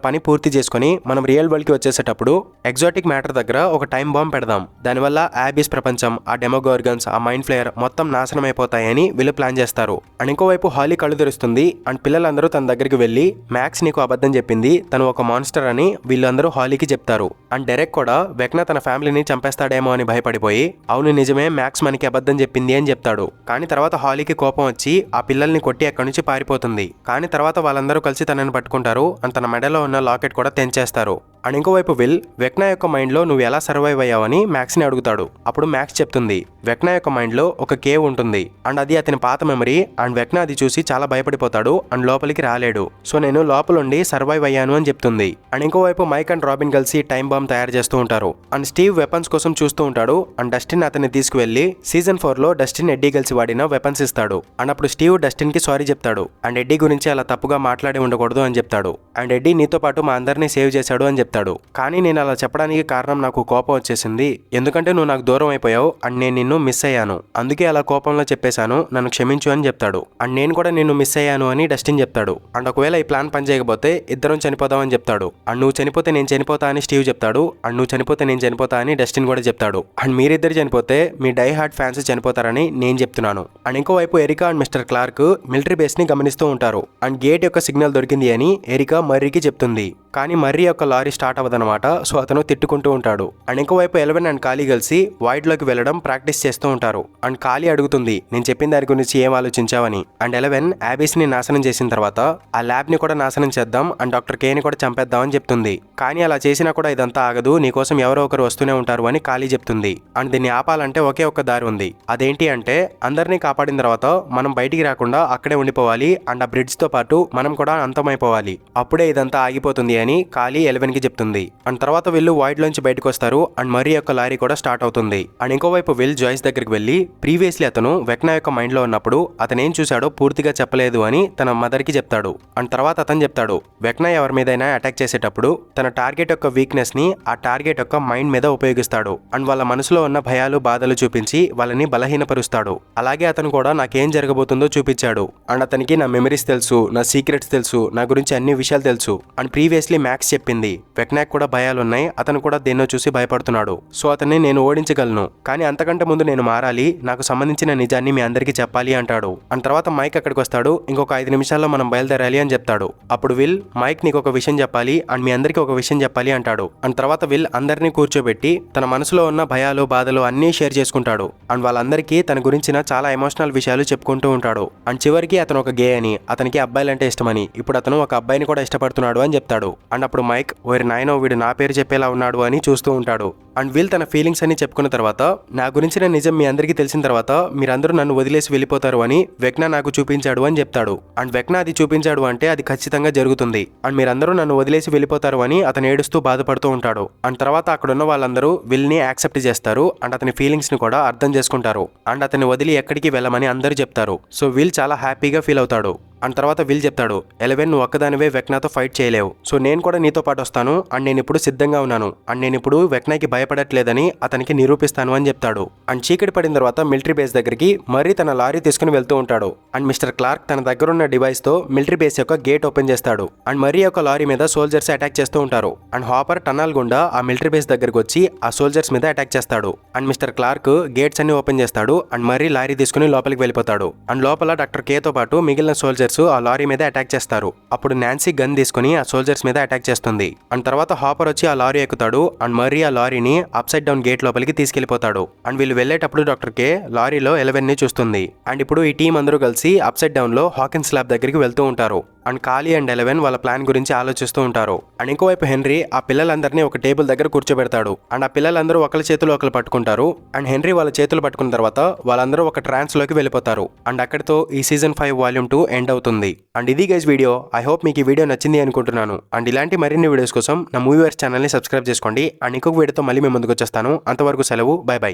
పని పూర్తి చేసుకుని మనం రియల్ వరల్డ్ కి వచ్చేసేటప్పుడు ఎగ్జాటిక్ మ్యాటర్ దగ్గర ఒక టైం బాంబ్ పెడదాం. దానివల్ల యాబిస్ ప్రపంచం, ఆ డెమోగోర్గన్స్, ఆ మైండ్ ఫ్లేయర్ మొత్తం నాశనం అయిపోతాయని వీళ్ళు ప్లాన్ చేస్తారు. అండ్ ఇంకోవైపు హాలీ కళ్ళు తెరుస్తుంది. అండ్ పిల్లలందరూ తన దగ్గరికి వెళ్లి మ్యాక్స్ నీకు అబద్ధం చెప్పింది, తను ఒక మాన్స్టర్ అని వీళ్ళందరూ హాలీకి చెప్తారు. అండ్ డెరెక్ కూడా వెక్నా తన ఫ్యామిలీని చంపేస్తాడేమో అని భయపడిపోయి అవును నిజమే మ్యాక్స్ మనకి అబద్ధం చెప్పింది అని చెప్తాడు. కానీ తర్వాత హాలీకి కోపం వచ్చి ఆ పిల్లల్ని కొట్టి అక్కడి నుంచి పారిపోతుంది. కానీ తర్వాత వాళ్ళందరూ కలిసి తనని పట్టుకుంటారు అండ్ తన మెడలో ఉన్న లాకెట్ కూడా తెంచేస్తారు. అండ్ ఇంకోవైపు విల్ వెక్నా యొక్క మైండ్ లో నువ్వు ఎలా సర్వైవ్ అయ్యావని మ్యాక్స్ ని అడుగుతాడు. అప్పుడు మ్యాక్స్ చెప్తుంది, వెక్నా యొక్క మైండ్ లో ఒక కేవ్ ఉంటుంది అండ్ అది అతని పాత మెమరీ. అండ్ వెక్నా అది చూసి చాలా భయపడిపోతాడు అండ్ లోపలికి రాలేడు. సో నేను లోపలుండి సర్వైవ్ అయ్యాను అని చెప్తుంది. అండ్ ఇంకోవైపు మైక్ అండ్ రాబిన్ కలిసి టైం బాంబ్ తయారు చేస్తూ ఉంటారు. అండ్ స్టీవ్ వెపన్స్ కోసం చూస్తూ ఉంటాడు. అండ్ డస్టిన్ అతన్ని తీసుకువెళ్లి సీజన్ 4 లో డస్టిన్ ఎడ్డీ కలిసి వాడిన వెపన్స్ ఇస్తాడు. అండ్ అప్పుడు స్టీవ్ డస్టిన్ కి సారీ చెప్తాడు. అండ్ ఎడ్డీ గురించి అలా తప్పుగా మాట్లాడి ఉండకూడదు అని చెప్తాడు. అండ్ ఎడ్డీ నీతో పాటు మా అందరినీ సేవ్ చేశాడు అని చెప్తాడు. కానీ నేను అలా చెప్పడానికి కారణం నాకు కోపం వచ్చేసింది, ఎందుకంటే నువ్వు నాకు దూరం అయిపోయావు అండ్ నేను నిన్ను మిస్ అయ్యాను, అందుకే అలా కోపంలో చెప్పేశాను, నన్ను క్షమించు అని చెప్తాడు. అండ్ నేను కూడా నిన్ను మిస్ అయ్యాను అని డస్టిన్ చెప్తాడు. అండ్ ఒకవేళ ఈ ప్లాన్ పనిచేయకపోతే ఇద్దరం చనిపోదామని చెప్తాడు. అండ్ నువ్వు చనిపోతే నేను చనిపోతా అని స్టీవ్ చెప్తాడు. అండ్ నువ్వు చనిపోతే నేను చనిపోతా అని డస్టిన్ కూడా చెప్తాడు. అండ్ మీరిద్దరు చనిపోతే మీ డై హార్డ్ ఫ్యాన్స్ చనిపోతారని నేను చెప్తున్నాను. అండ్ ఇంకోవైపు Erica and Mister Clark military base ని గమనిస్తూ ఉంటారు. అండ్ గేట్ యొక్క సిగ్నల్ దొరికింది అని ఎరికా మర్రీకి చెప్తుంది. కానీ మర్రీ యొక్క లారీ స్టార్ట్ అవ్వదన్నమాట. సో అతను తిట్టుకుంటూ ఉంటాడు. అండ్ ఇంకోవైపు ఎలెవెన్ అండ్ ఖాళీ కలిసి వైడ్ లోకి వెళ్ళడం ప్రాక్టీస్ చేస్తూ ఉంటారు. అండ్ ఖాళీ అడుగుతుంది, నేను చెప్పిన దాని గురించి ఏం ఆలోచించావని. అండ్ ఎలెవెన్ యాబిస్ ని నాశనం చేసిన తర్వాత ఆ ల్యాబ్ ని కూడా నాశనం చేద్దాం అండ్ డాక్టర్ కే ని కూడా చంపేద్దాం అని చెప్తుంది. కానీ అలా చేసినా కూడా ఇదంతా ఆగదు, నీకోసం ఎవరో ఒకరు వస్తూనే ఉంటారు అని ఖాళీ చెప్తుంది. అండ్ దీన్ని ఆపాలంటే ఒకే ఒక్క దారి ఉంది. అదేంటి అంటే అందరినీ కాపాడిన తర్వాత మనం బయటికి రాకుండా అక్కడే ఉండిపోవాలి అండ్ ఆ బ్రిడ్జ్ తో పాటు మనం కూడా అంతమైపోవాలి, అప్పుడే ఇదంతా ఆగిపోతుంది అని ఖాళీ ఎలెవెన్ కి చెప్తుంది. అండ్ తర్వాత వీళ్ళు వైడ్ లోంచి బయటకు వస్తారు అండ్ మరీ యొక్క లారీ కూడా స్టార్ట్ అవుతుంది. అండ్ ఇంకోవైపు విల్ జాయిస్ దగ్గరికి వెళ్లి ప్రీవియస్లీ అతను వెక్నా యొక్క మైండ్ లో ఉన్నప్పుడు అతను ఏం చూశాడో పూర్తిగా చెప్పలేదు అని తన మదర్ కి చెప్తాడు. అండ్ తర్వాత అతను చెప్తాడు, వెక్నా ఎవరి మీదైనా అటాక్ చేసేటప్పుడు తన టార్గెట్ యొక్క వీక్నెస్ ని ఆ టార్గెట్ యొక్క మైండ్ మీద ఉపయోగిస్తాడు అండ్ వాళ్ళ మనసులో ఉన్న భయాలు బాధలు చూపించి వాళ్ళని బలహీనపరుస్తాడు. అలాగే అతను కూడా నాకేం జరగబోతుందో చూపించాడు అండ్ అతనికి నా మెమరీస్ తెలుసు, నా సీక్రెట్స్ తెలుసు, నా గురించి అన్ని విషయాలు తెలుసు. అండ్ ప్రీవియస్లీ మ్యాక్స్ చెప్పింది వెక్నాక్ కూడా భయాలున్నాయి, అతను కూడా దేన్నో చూసి భయపడుతున్నాడు. సో అతన్ని నేను ఓడించగలను, కానీ అంతకంటే ముందు నేను మారాలి, నాకు సంబంధించిన నిజాన్ని మీ అందరికీ చెప్పాలి అంటాడు. అండ్ తర్వాత మైక్ అక్కడికి వస్తాడు. ఇంకొక 5 నిమిషాల్లో మనం బయలుదేరాలి అని చెప్తాడు. అప్పుడు విల్ మైక్ నీకు ఒక విషయం చెప్పాలి అండ్ మీ అందరికీ ఒక విషయం చెప్పాలి అంటాడు. అండ్ తర్వాత విల్ అందరినీ కూర్చోబెట్టి తన మనసులో ఉన్న భయాలు బాధలు అన్నీ షేర్ చేసుకుంటాడు అండ్ వాళ్ళందరికీ తన గురించిన చాలా ఎమోషనల్ విషయాలు చెప్పుకుంటూ ఉంటాడు. అండ్ చివరికి అతను ఒక గే అని, అతనికి అబ్బాయిలంటే ఇష్టమని, ఇప్పుడు అతను ఒక అబ్బాయిని కూడా ఇష్టపడుతున్నాడు అని చెప్తాడు. అండ్ అప్పుడు మైక్ ఓరి నాయనో వీడు నా పేరు చెప్పేలా ఉన్నాడు అని చూస్తూ ఉంటాడు. అండ్ విల్ తన ఫీలింగ్స్ అన్ని చెప్పుకున్న తర్వాత నా గురించిన నిజం మీ అందరికీ తెలిసిన తర్వాత మీరందరూ నన్ను వదిలేసి వెళ్ళిపోతారు అని వెక్నా నాకు చూపించాడు అని చెప్తాడు. అండ్ వెక్నా అది చూపించాడు అంటే అది ఖచ్చితంగా జరుగుతుంది అండ్ మీరందరూ నన్ను వదిలేసి వెళ్ళిపోతారు అని అతను ఏడుస్తూ బాధపడుతూ ఉంటాడు. అండ్ తర్వాత అక్కడ ఉన్న వాళ్ళందరూ విల్ ని యాక్సెప్ట్ చేస్తారు అండ్ అతని ఫీలింగ్స్ ని కూడా అర్థం చేసుకుంటారు అండ్ అతన్ని వదిలి ఎక్కడికి వెళ్ళమని అందరూ చెప్తారు. సో విల్ చాలా హ్యాపీగా ఫీల్ అవుతాడు. అండ్ తర్వాత విల్ చెప్తాడు, ఎలెవెన్ నువ్వు ఒక్కదానివే వెక్నాతో ఫైట్ చేయలేవు, సో నేను కూడా నీతో పాటు వస్తాను అండ్ నేను ఇప్పుడు సిద్ధంగా ఉన్నాను అండ్ నేను ఇప్పుడు వెక్నాకి భయపడట్లేదని అతనికి నిరూపిస్తాను అని చెప్తాడు. అండ్ చీకటి పడిన తర్వాత మిలిటరీ బేస్ దగ్గరికి మరీ తన లారీ తీసుకుని వెళ్తూ ఉంటాడు. అండ్ మిస్టర్ క్లార్క్ తన దగ్గరున్న డివైస్ తో మిలిటరీ బేస్ యొక్క గేట్ ఓపెన్ చేస్తాడు అండ్ మరీ యొక్క లారీ మీద సోల్జర్స్ అటాక్ చేస్తూ ఉంటారు. అండ్ హాపర్ టన్నల్ గుండా ఆ మిలిటరీ బేస్ దగ్గరికి వచ్చి ఆ సోల్జర్స్ మీద అటాక్ చేస్తాడు. అండ్ మిస్టర్ క్లార్క్ గేట్స్ అన్ని ఓపెన్ చేస్తాడు అండ్ మరీ లారీ తీసుకుని లోపలికి వెళ్ళిపోతాడు. అండ్ లోపల డాక్టర్ కే తో పాటు మిగిలిన సోల్జర్స్ ఆ లారీ మీద అటాక్ చేస్తారు. అప్పుడు నాన్సీ గన్ తీసుకుని ఆ సోల్జర్స్ మీద అటాక్ చేస్తుంది. అండ్ తర్వాత హాపర్ వచ్చి ఆ లారీ ఎక్కుతాడు అండ్ మరీ ఆ లారీని అప్సైడ్ డౌన్ గేట్ లోపలికి తీసుకెళ్లిపోతాడు. అండ్ వీళ్ళు వెళ్లేటప్పుడు డాక్టర్ కే లారీలో ఎలెవెన్ ని చూస్తుంది. అండ్ ఇప్పుడు ఈ టీం అందరూ కలిసి అప్సైడ్ డౌన్ లో హాకిన్స్ ల్యాబ్ దగ్గరికి వెళ్తూ ఉంటారు. అండ్ కాళీ అండ్ ఎలెవెన్ వాళ్ళ ప్లాన్ గురించి ఆలోచిస్తూ ఉంటారు. అండ్ ఇంకోవైపు హెన్రీ ఆ పిల్లలందరినీ ఒక టేబుల్ దగ్గర కూర్చోబెడతాడు. అండ్ ఆ పిల్లలందరూ ఒకరి చేతులు ఒకరు పట్టుకుంటారు. అండ్ హెన్రీ వాళ్ళ చేతులు పట్టుకున్న తర్వాత వాళ్ళందరూ ఒక ట్రాన్స్ లోకి వెళ్ళిపోతారు. అండ్ అక్కడితో ఈ సీజన్ 5 వాల్యూమ్ 2 ఎండ్ అవుతుంది. అండ్ ఇది గైస్ వీడియో. ఐ హోప్ మీకు ఈ వీడియో నచ్చింది అనుకుంటున్నాను. అండ్ ఇలాంటి మరిన్ని వీడియోస్ కోసం నా మూవీవర్స్ ఛానల్ని సబ్స్క్రైబ్ చేసుకోండి. అండ్ ఇంకొక వీడియోతో మళ్ళీ మేము ముందుకు వచ్చేస్తాను. అంతవరకు సెలవు. By by.